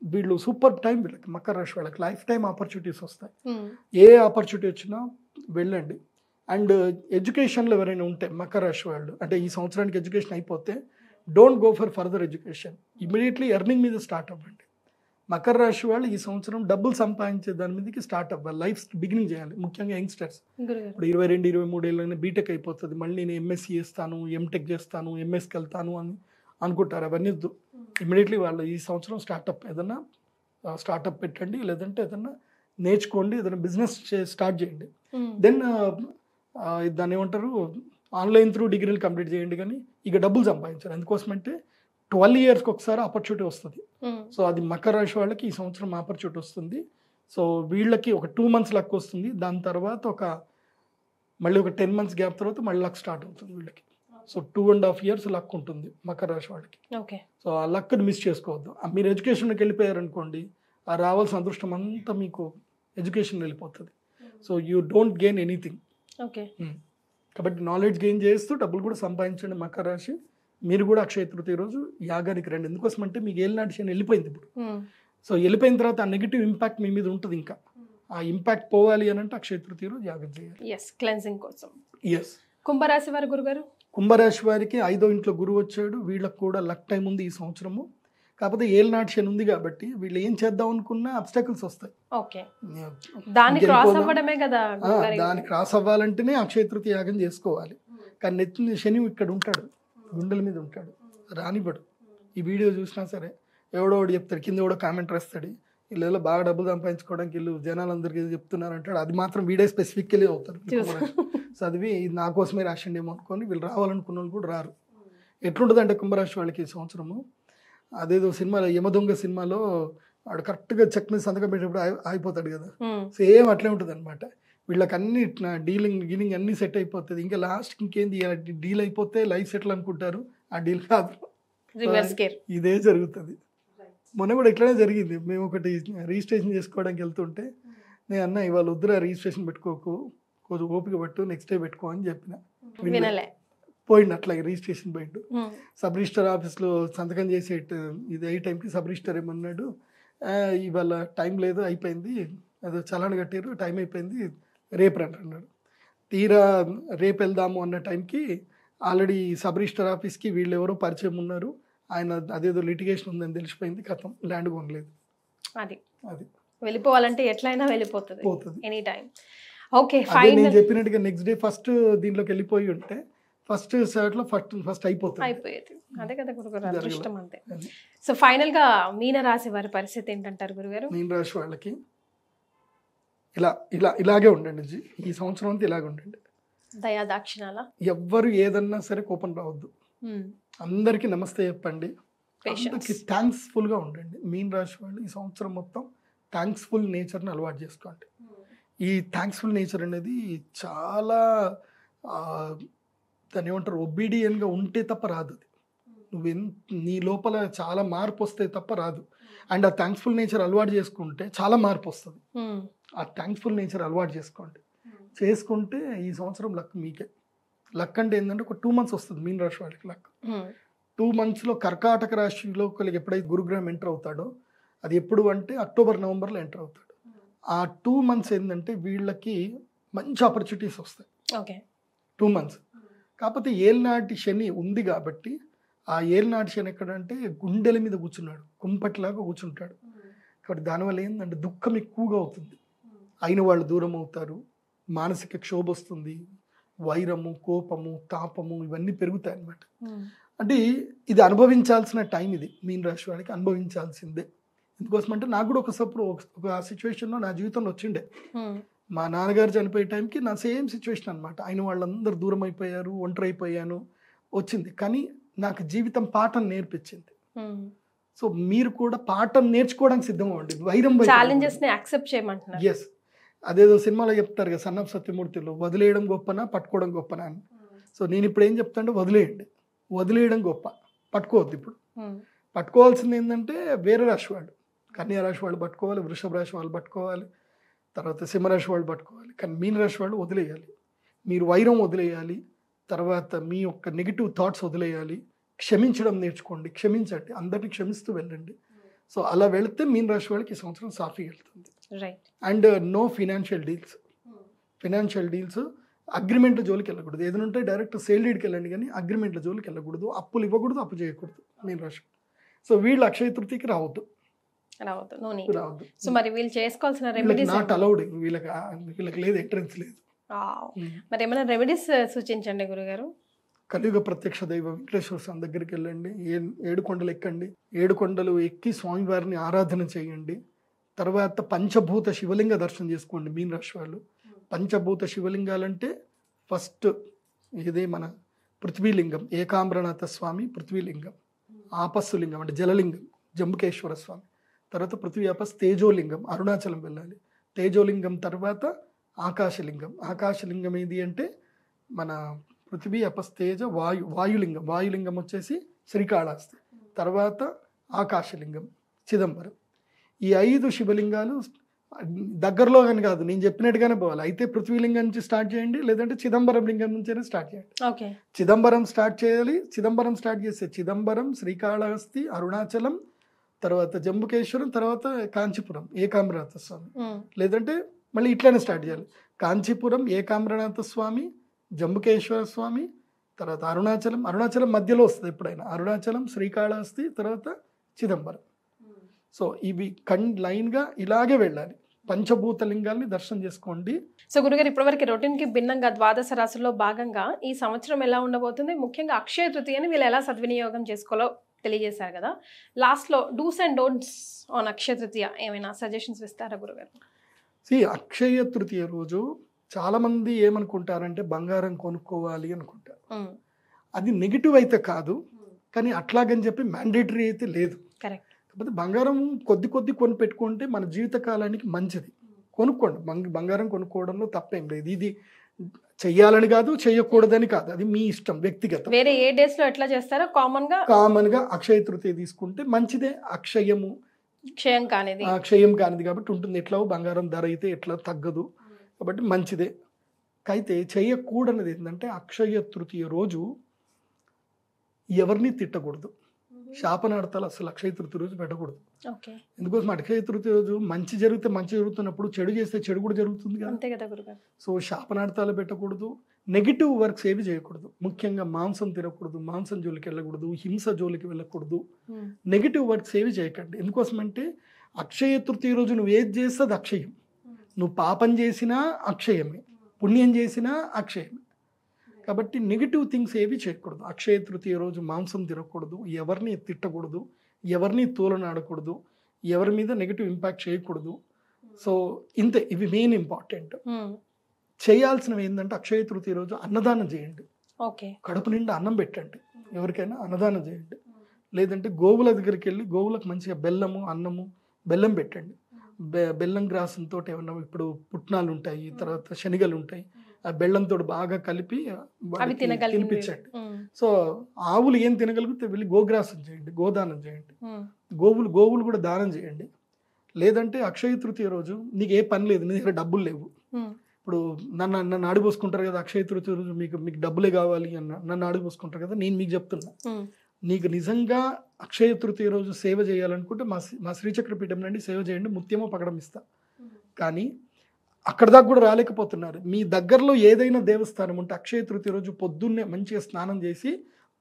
వీళ్ళు సూపర్ టైం వీళ్ళకి. మకర రాశి వాళ్ళకి లైఫ్ టైం ఆపర్చునిటీస్ వస్తాయి. ఏ ఆపర్చునిటీ వచ్చినా వెళ్ళండి. అండ్ ఎడ్యుకేషన్లో ఎవరైనా ఉంటే మకర రాశి వాళ్ళు, అంటే ఈ సంవత్సరానికి ఎడ్యుకేషన్ అయిపోతే don't go for further education, immediately earning మీద స్టార్ట్ అవ్వండి. మకర రాశి వాళ్ళు ఈ సంవత్సరం డబ్బులు సంపాదించే దాని మీదకి స్టార్ట్ అవ్వాలి, లైఫ్ బిగినింగ్ చేయాలి. ముఖ్యంగా యంగ్స్టర్స్ ఇప్పుడు 22-23 ఏళ్ళైనా బీటెక్ అయిపోతుంది, మళ్ళీ నేను ఎంఎస్సీ చేస్తాను, ఎంటెక్ చేస్తాను, ఎంఎస్కి వెళ్తాను అని అనుకుంటారు. అవన్నీ ఇమీడియట్లీ వాళ్ళు ఈ సంవత్సరం ఏదైనా స్టార్టప్ పెట్టండి, లేదంటే ఏదైనా నేర్చుకోండి, ఏదైనా బిజినెస్ స్టార్ట్ చేయండి. దెన్ దాన్ని ఏమంటారు, ఆన్లైన్ త్రూ డిగ్రీలు కంప్లీట్ చేయండి. కానీ ఇక డబ్బులు సంపాదించాలి. ఎందుకోసమంటే 12 yearsకి ఒకసారి ఆపర్చునిటీ వస్తుంది. సో అది మకర రాశి వాళ్ళకి ఈ సంవత్సరం ఆపర్చునిటీ వస్తుంది. సో వీళ్ళకి ఒక 2 months లక్ వస్తుంది. దాని తర్వాత మళ్ళీ ఒక 10 months గ్యాప్ తర్వాత మళ్ళీ లక్ స్టార్ట్ అవుతుంది వీళ్ళకి. సో 2.5 years లక్ ఉంటుంది మకర రాశి వాళ్ళకి. సో ఆ లక్ని మిస్ చేసుకోవద్దు. మీరు ఎడ్యుకేషన్కి వెళ్ళిపోయారనుకోండి, ఆ రావాల్సిన అదృష్టం అంతా మీకు ఎడ్యుకేషన్ వెళ్ళిపోతుంది. So you don't gain anything. కాబట్టి నాలెడ్జ్ గెయిన్ చేస్తూ డబ్బులు కూడా సంపాదించండి మకర రాశి. మీరు కూడా అక్షయ తృతీయ రోజు యాగానికి రండి. ఎందుకోసం అంటే మీకు ఏలినాటి శని వెళ్ళిపోయింది ఇప్పుడు. సో వెళ్ళిపోయిన తర్వాత ఆ నెగిటివ్ ఇంపాక్ట్ మీ మీద ఉంటుంది. ఇంకా ఆ ఇంపాక్ట్ పోవాలి అని అంటే అక్షయ తృతీయ రోజు యాగం చేయాలి, క్లెన్సింగ్ కోసం. కుంభరాశి వారి గురుగారు, కుంభరాశి వారికి 5వ ఇంట్లో గురువు వచ్చాడు. వీళ్ళకి కూడా లక్ టైం ఉంది ఈ సంవత్సరము. కాకపోతే ఏలినాటి శని ఉంది కాబట్టి వీళ్ళు ఏం చేద్దాం అనుకున్నా అబ్స్టాకిల్స్ వస్తాయి. దానికి క్రాస్ అవ్వాలంటేనే అక్షయ తృతీయ యాగం చేసుకోవాలి. కానీ నెత్తి శని ఇక్కడ ఉంటాడు, గుండెల మీద ఉంటాడు, రానివ్వడు. ఈ వీడియో చూసినా సరే ఎవడో చెప్తాడు, కింద ఎవడో కామెంట్ రాస్తాడు, వీళ్ళు బాగా డబ్బులు సంపాదించుకోవడానికి వీళ్ళు జనాలందరికీ చెప్తున్నారు అంటాడు. అది మాత్రం వీడే స్పెసిఫిక్గా అవుతారు. చదివి ఇది నా కోసమే రాసిండేమో అనుకొని వీళ్ళు రావాలనుకున్న వాళ్ళు కూడా రారు. ఎట్లుంటుంది అంటే కుంభరాశి వాళ్ళకి ఈ సంవత్సరము అదేదో సినిమాలో యమదొంగ సినిమాలో వాడు కరెక్ట్గా చెక్ మీద సంతకం పెట్టేటప్పుడు అయిపోతాడు కదా, సేమ్ అట్లే ఉంటుంది అనమాట. వీళ్ళకి అన్ని డీలింగ్ అన్నీ సెట్ అయిపోతుంది. ఇంకా లాస్ట్కి ఇంకేంది డీల్ అయిపోతే లైఫ్ సెటిల్ అనుకుంటారు, ఆ డీల్ కాదు, ఇదే జరుగుతుంది. మొన్న కూడా ఇట్లానే జరిగింది. మేము ఒకటి రిజిస్ట్రేషన్ చేసుకోవడానికి వెళ్తుంటే నేను అన్న ఇవాళ వద్దురా రిజిస్ట్రేషన్ పెట్టుకోకు, కొంచెం ఓపిక పట్టు, నెక్స్ట్ డే పెట్టుకో అని చెప్పిన. పోయిండు అట్లాగే రిజిస్ట్రేషన్ పోయిండు. సబ్ రిజిస్టర్ ఆఫీస్లో సంతకం చేసే ఇది అయ్యే టైంకి సబ్ రిజిస్టర్ ఏమన్నాడు, ఇవాళ టైం లేదు, అయిపోయింది, అదో చలాన్ కట్టారు, టైం అయిపోయింది, రేపు రండి అన్నాడు. తీరా రేపు వెళ్దాము అన్న టైంకి ఆల్రెడీ సబ్ రిజిస్టర్ ఆఫీస్కి వీళ్ళు ఎవరో పరిచయం ఉన్నారు, ఆయన అదేదో లిటిగేషన్ ఉందని తెలిసిపోయింది, కథం ల్యాండ్ కొనలేదు. అది వెళ్ళిపోవాలంటే ఎట్లయినా వెళ్ళిపోతుంది ఎనీ టైం. Okay fine. నేను చెప్పినట్టుగా నెక్స్ట్ డే ఫస్ట్ దీంట్లోకి వెళ్ళిపోయి ఉంటే ఫస్ట్ షాట్ లో ఫస్ట్ అయిపోయేది. అదే కదా గురుగారు, అదృష్టం అంతే. సో ఫైనల్ గా మీన రాశి వారి పరిస్థితి ఏంటంటారు గురుగారు? మీన రాశి వాళ్ళకి ఇలాగే ఉండండి, ఈ సంవత్సరం అంతా ఇలాగే ఉండండి. దయా దాక్షిణాల, ఎవ్వరు ఏదన్నా సరే కోపం రావద్దు, అందరికి నమస్తే చెప్పండి, అందరికి థ్యాంక్స్ఫుల్ గా ఉండండి. మీన రాశి వాళ్ళు ఈ సంవత్సరం మొత్తం థ్యాంక్స్ఫుల్ నేచర్ని అలవాటు చేసుకోండి. ఈ థ్యాంక్స్ఫుల్ నేచర్ అనేది చాలా దాన్ని ఏమంటారు, ఒబీడియన్గా ఉంటే తప్ప రాదు. అది నీ లోపల చాలా మార్పు వస్తే తప్ప రాదు. అండ్ ఆ థ్యాంక్స్ఫుల్ నేచర్ అలవాటు చేసుకుంటే చాలా మార్పు వస్తుంది. ఆ థ్యాంక్స్ఫుల్ నేచర్ అలవాటు చేసుకుంటే ఈ సంవత్సరం లక్ మీకే. లక్ అంటే ఏంటంటే ఒక 2 months వస్తుంది మీన రాశి వాళ్ళకి లక్. 2 monthsలో కర్కాటక రాశిలో ఎప్పుడైతే గురుగ్రహం ఎంటర్ అవుతాడో అది ఎప్పుడు అంటే అక్టోబర్ నవంబర్లో ఎంటర్ అవుతాడు. ఆ 2 months ఏంటంటే వీళ్ళకి మంచి ఆపర్చునిటీస్ వస్తాయి. 2 months. కాకపోతే ఏలినాటి శని ఉంది కాబట్టి ఆ ఏలినాటి శని ఎక్కడంటే గుండెల మీద కూర్చున్నాడు, కుంపటిలాగా కూర్చుంటాడు. కాబట్టి దానివల్ల ఏంటంటే దుఃఖం ఎక్కువగా అవుతుంది, అయిన వాళ్ళు దూరం అవుతారు, మానసిక క్షోభ వస్తుంది, వైరము, కోపము, తాపము ఇవన్నీ పెరుగుతాయి అన్నమాట. అంటే ఇది అనుభవించాల్సిన టైం, ఇది మీన రాశి వాళ్ళకి అనుభవించాల్సిందే. ఎందుకోసం అంటే నాకు కూడా ఒక సిచ్యువేషన్లో నా జీవితంలో వచ్చిండే. మా నాన్నగారు చనిపోయే టైంకి నా సేమ్ సిచ్యువేషన్ అనమాట. అయిన వాళ్ళందరూ దూరం అయిపోయారు, ఒంటరి అయిపోయాను, వచ్చింది. కానీ నాకు జీవితం పాఠం నేర్పించింది. సో మీరు కూడా పాఠం నేర్చుకోవడానికి సిద్ధంగా ఉండండి. వైరం యాక్సెప్ట్ చేయమంటున్నారు. ఎస్, అదేదో సినిమాలో చెప్తారు కదా సన్ ఆఫ్ సత్యమూర్తిలో, వదిలేయడం గొప్పనా పట్టుకోవడం గొప్పనా అని. సో నేను ఇప్పుడు ఏం చెప్తాను, వదిలేయండి. వదిలేయడం గొప్ప, పట్టుకోవద్దు. ఇప్పుడు పట్టుకోవాల్సింది ఏంటంటే వేరే రాశి వాళ్ళు, కన్యా రాశి వాళ్ళు పట్టుకోవాలి, వృషభ రాశి వాళ్ళు పట్టుకోవాలి, తర్వాత సింహరాశి వాళ్ళు పట్టుకోవాలి. కానీ మీన రాశి వాళ్ళు వదిలేయాలి. మీరు వైరం వదిలేయాలి, తర్వాత మీ యొక్క నెగిటివ్ థాట్స్ వదిలేయాలి, క్షమించడం నేర్చుకోండి, క్షమించండి, అందరినీ క్షమిస్తూ వెళ్ళండి. సో అలా వెళితే మీన రాశి వాళ్ళకి ఈ సంవత్సరం సాఫీగా వెళ్తుంది. అండ్ నో ఫినాన్షియల్ డీల్స్, అగ్రిమెంట్ల జోలికి వెళ్ళకూడదు. ఏదైనా ఉంటే డైరెక్ట్ సేల్ డీడ్కి వెళ్ళండి, కానీ అగ్రిమెంట్ల జోలికి వెళ్ళకూడదు, అప్పులు ఇవ్వకూడదు, అప్పు చేయకూడదు మీన రాశి. సో వీళ్ళు అక్షయ తృతీయకి రావద్దు. సో మరి వీళ్ళు చేసుకోవాల్సిన రెమెడీస్ నాట్ అలౌడ్, వీళ్ళకి లేదు, ఎంట్రన్స్ లేదు. మరి ఏమైనా రెమెడీస్ సూచించండి గురుగారు. కలియుగ ప్రత్యక్ష దైవ వెంకటేశ్వర స్వామి దగ్గరికి వెళ్ళండి, 7 కొండలు ఎక్కండి, 7 కొండలు ఎక్కి స్వామివారిని ఆరాధన చేయండి. తర్వాత పంచభూత శివలింగ దర్శనం చేసుకోండి మీన రాశి వాళ్ళు. పంచభూత శివలింగాలంటే ఫస్ట్ ఇదే మన పృథ్వీలింగం, ఏకాంబరనాథ స్వామి పృథ్వీలింగం, ఆపస్సు లింగం అంటే జలలింగం జంబుకేశ్వర స్వామి, తర్వాత పృథ్వీ ఆపస్ తేజోలింగం అరుణాచలం వెళ్ళాలి, తేజోలింగం తర్వాత ఆకాశలింగం ఏది అంటే మన పృథ్వీ అపస్ తేజ వాయులింగం వచ్చేసి శ్రీకాళహస్తి, తర్వాత ఆకాశలింగం చిదంబరం. ఈ 5 శివలింగాలు దగ్గరలో కానీ కాదు, నేను చెప్పినట్టుగానే పోవాలి. అయితే పృథ్వీలింగం నుంచి స్టార్ట్ చేయండి, లేదంటే చిదంబరం లింగం నుంచైనా స్టార్ట్ చేయండి. చిదంబరం స్టార్ట్ చేయాలి. చిదంబరం స్టార్ట్ చేస్తే చిదంబరం, శ్రీకాళహస్తి, అరుణాచలం, తర్వాత జంబుకేశ్వరం, తర్వాత కాంచీపురం ఏకాంబరనాథ స్వామి, లేదంటే మళ్ళీ ఇట్లానే స్టార్ట్ చేయాలి. కాంచీపురం ఏకాంబరనాథ స్వామి, జంబుకేశ్వర స్వామి, తర్వాత అరుణాచలం మధ్యలో వస్తుంది ఎప్పుడైనా, అరుణాచలం, శ్రీకాళహస్తి, తర్వాత చిదంబరం. సో ఇవి లైన్గా ఇలాగే వెళ్ళాలి. పంచభూత లింగాల్ని దర్శనం చేసుకోండి. సో గురుగారు, ఇప్పటివరకు రొటీన్కి భిన్నంగా ద్వాదశ రాశుల్లో భాగంగా ఈ సంవత్సరం ఎలా ఉండబోతుంది, ముఖ్యంగా అక్షయ తృతీయని వీళ్ళు ఎలా సద్వినియోగం చేసుకోవాలో తెలియజేశారు కదా. లాస్ట్లో dos and don'ts on Akshaya Tritiya ఏమైనా సజెషన్స్ ఇస్తారా గురుగారు? అక్షయ తృతీయ రోజు చాలామంది ఏమనుకుంటారంటే బంగారం కొనుక్కోవాలి అనుకుంటారు. అది నెగిటివ్ అయితే కాదు, కానీ అట్లాగని చెప్పి మ్యాండేటరీ అయితే లేదు. కరెక్ట్. కాకపోతే బంగారం కొద్ది కొని పెట్టుకుంటే మన జీవితకాలానికి మంచిది. కొనుక్కోండి, బంగారం కొనుక్కోవడంలో తప్పేం లేదు. ఇది చెయ్యాలని కాదు, చెయ్యకూడదని కాదు, అది మీ ఇష్టం, వ్యక్తిగతం. వేరే ఏ డేస్ లో ఎట్లా చేస్తారో కామన్ గా అక్షయ తృతీయ తీసుకుంటే మంచిదే. క్షయం కానిది కాబట్టి ఉంటుంది. ఎట్లా బంగారం ధర అయితే ఎట్లా తగ్గదు కాబట్టి మంచిదే. అయితే చెయ్యకూడనిది ఏంటంటే అక్షయ తృతీయ రోజు ఎవరిని తిట్టకూడదు, శాపనార్థాలు అసలు అక్షయ తృతీయ రోజు పెట్టకూడదు. ఎందుకోసం అక్షయ తృతీయ రోజు మంచి జరిగితే మంచి జరుగుతున్నప్పుడు చెడు చేస్తే చెడు కూడా జరుగుతుంది కదా. సో శాపనార్థాలు పెట్టకూడదు, నెగిటివ్ వర్క్స్ ఏవి చేయకూడదు. ముఖ్యంగా మాంసం తినకూడదు, మాంసం జోలికి వెళ్ళకూడదు, హింస జోలికి వెళ్ళకూడదు, నెగిటివ్ వర్క్స్ ఏవి చేయకండి. ఎందుకోసం అంటే అక్షయ తృతీయ రోజు నువ్వు ఏది చేస్తే అది అక్షయం. నువ్వు పాపం చేసినా అక్షయమే, పుణ్యం చేసినా అక్షయమే. కాబట్టి నెగిటివ్ థింగ్స్ ఏవి చేయకూడదు. అక్షయ తృతీయ రోజు మాంసం తినకూడదు, ఎవరిని తిట్టకూడదు, ఎవరిని తోలనాడకూడదు, ఎవరి మీద నెగిటివ్ ఇంపాక్ట్ చేయకూడదు. సో ఇంతే, ఇవి మెయిన్ ఇంపార్టెంట్. చేయాల్సినవి ఏంటంటే అక్షయ తృతీయ రోజు అన్నదానం చేయండి. కడుపు నిండా అన్నం పెట్టండి, ఎవరికైనా అన్నదానం చేయండి. లేదంటే గోవుల దగ్గరికి వెళ్ళి గోవులకు మంచిగా బెల్లము, అన్నము, బెల్లం పెట్టండి. బెల్లం గ్రాసంతో ఏమన్నా ఇప్పుడు పుట్నాలు ఉంటాయి, తర్వాత శనగలు ఉంటాయి, ఆ బెల్లంతో బాగా కలిపి తినిపించండి. సో ఆవులు ఏం తినగలిగితే వెళ్ళి గోగ్రాసం చేయండి, గోదానం చేయండి. గోవులు కూడా దానం చేయండి. లేదంటే అక్షయ తృతీయ రోజు నీకు ఏ పని లేదు, నీ దగ్గర డబ్బులు లేవు, ఇప్పుడు నన్ను ఆడిపోసుకుంటారు కదా, అక్షయ తృతీయ రోజు మీకు డబ్బులే కావాలి నన్ను ఆడిపోసుకుంటారు కదా. నేను మీకు చెప్తున్నా, నీకు నిజంగా అక్షయ తృతీయ రోజు సేవ చేయాలనుకుంటే మా శ్రీచక్రపీఠం నుండి సేవ చేయండి, ముత్యమో పగడం ఇస్తా. కానీ అక్కడ దాకా కూడా రాలేకపోతున్నారు. మీ దగ్గరలో ఏదైనా దేవస్థానం ఉంటే అక్షయ తృతీయ రోజు పొద్దున్నే మంచిగా స్నానం చేసి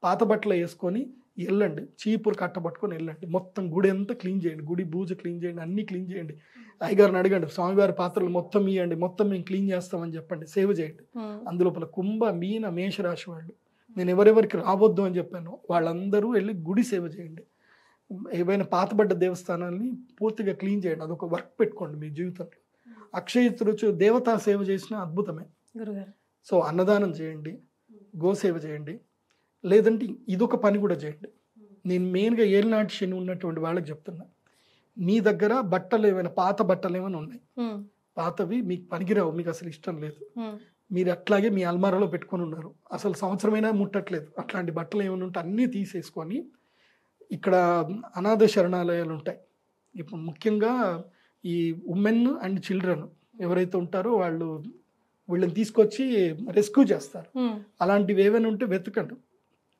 పాత బట్టలు వేసుకొని వెళ్ళండి, చీపురు కట్టబట్టుకొని వెళ్ళండి. మొత్తం గుడి అంతా క్లీన్ చేయండి, గుడి బూజ క్లీన్ చేయండి, అన్నీ క్లీన్ చేయండి. అయ్యగారిని అడగండి, స్వామివారి పాత్రలు మొత్తం ఇవ్వండి, మొత్తం మేము క్లీన్ చేస్తామని చెప్పండి, సేవ చేయండి. అందులోపల కుంభ, మీన, మేషరాశి వాళ్ళు, నేను ఎవరెవరికి రావద్దు అని చెప్పాను వాళ్ళందరూ వెళ్ళి గుడి సేవ చేయండి. ఏవైనా పాతబడ్డ దేవస్థానాన్ని పూర్తిగా క్లీన్ చేయండి, అదొక వర్క్ పెట్టుకోండి మీ జీవితంలో. అక్షయ తృతీయ దేవతా సేవ చేసిన అద్భుతమే. సో అన్నదానం చేయండి, గోసేవ చేయండి. లేదంటే ఇదొక పని కూడా చేయండి. నేను మెయిన్గా ఏలినాటి శని ఉన్నటువంటి వాళ్ళకి చెప్తున్నా, మీ దగ్గర బట్టలు ఏమైనా పాత బట్టలు ఏమైనా ఉన్నాయి, పాతవి మీకు పనికిరావు, మీకు అసలు ఇష్టం లేదు, మీరు అట్లాగే మీ అల్మారాలో పెట్టుకొని ఉన్నారు, అసలు సంవత్సరమైనా ముట్టట్లేదు, అట్లాంటి బట్టలు ఏమైనా ఉంటే అన్నీ తీసేసుకొని, ఇక్కడ అనాథ శరణాలయాలు ఉంటాయి. ఇప్పుడు ముఖ్యంగా ఈ ఉమెన్ అండ్ చిల్డ్రన్ ఎవరైతే ఉంటారో వీళ్ళని తీసుకొచ్చి రెస్క్యూ చేస్తారు. అలాంటివి ఏమైనా ఉంటే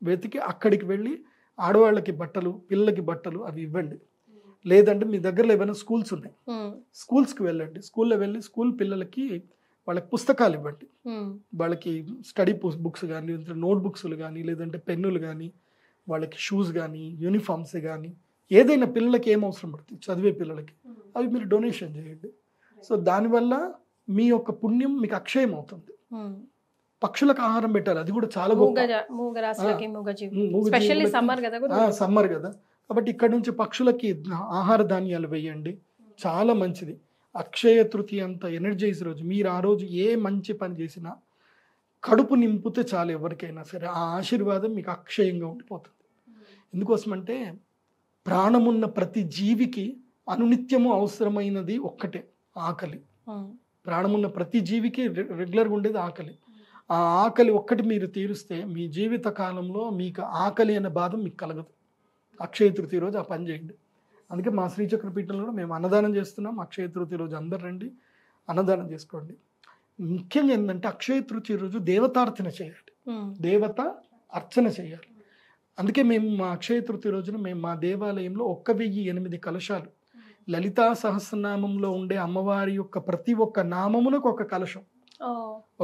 వెతికి అక్కడికి వెళ్ళి ఆడవాళ్ళకి బట్టలు, పిల్లలకి బట్టలు అవి ఇవ్వండి. లేదంటే మీ దగ్గరలో ఏమైనా స్కూల్స్ ఉన్నాయి, స్కూల్స్కి వెళ్ళండి. స్కూల్లో వెళ్ళి స్కూల్ పిల్లలకి వాళ్ళకి పుస్తకాలు ఇవ్వండి. వాళ్ళకి స్టడీ బుక్స్ కానీ, నోట్ బుక్స్లు కానీ, లేదంటే పెన్నులు కానీ, వాళ్ళకి షూస్ కానీ, యూనిఫామ్స్ కానీ, ఏదైనా పిల్లలకి ఏం అవసరం పడుతుంది చదివే పిల్లలకి అవి మీరు డొనేషన్ చేయండి. సో దానివల్ల మీ యొక్క పుణ్యం మీకు అక్షయం అవుతుంది. పక్షులకు ఆహారం పెట్టాలి, అది కూడా చాలా సమ్మర్ కదా, కాబట్టి ఇక్కడ నుంచి పక్షులకి ఆహార ధాన్యాలు వేయండి, చాలా మంచిది. అక్షయ తృతీయ అంత ఎనర్జైజ్ రోజు. మీరు ఆ రోజు ఏ మంచి పని చేసినా కడుపు నింపితే చాలు, ఎవరికైనా సరే ఆ ఆశీర్వాదం మీకు అక్షయంగా ఉండిపోతుంది. ఎందుకోసమంటే ప్రాణమున్న ప్రతి జీవికి అనునిత్యము అవసరమైనది ఒక్కటే, ఆకలి. ప్రాణమున్న ప్రతి జీవికి రెగ్యులర్గా ఉండేది ఆకలి. ఆ ఆకలి ఒక్కటి మీరు తీరుస్తే మీ జీవిత కాలంలో మీకు ఆకలి అనే బాధ మీకు కలగదు. అక్షయ తృతీయ రోజు ఆ పని చేయండి. అందుకే మా శ్రీచక్రపీఠంలో కూడా మేము అన్నదానం చేస్తున్నాం. అక్షయ తృతీయ రోజు అందరు రండి, అన్నదానం చేసుకోండి. ముఖ్యంగా ఏంటంటే అక్షయ తృతీయ రోజు దేవతార్చన చేయాలి, దేవత అర్చన చేయాలి. అందుకే మేము మా అక్షయ తృతీయ రోజున మేము మా దేవాలయంలో 1008 కలశాలు, లలితా సహస్రనామంలో ఉండే అమ్మవారి యొక్క ప్రతి ఒక్క నామమునకు ఒక కలశం,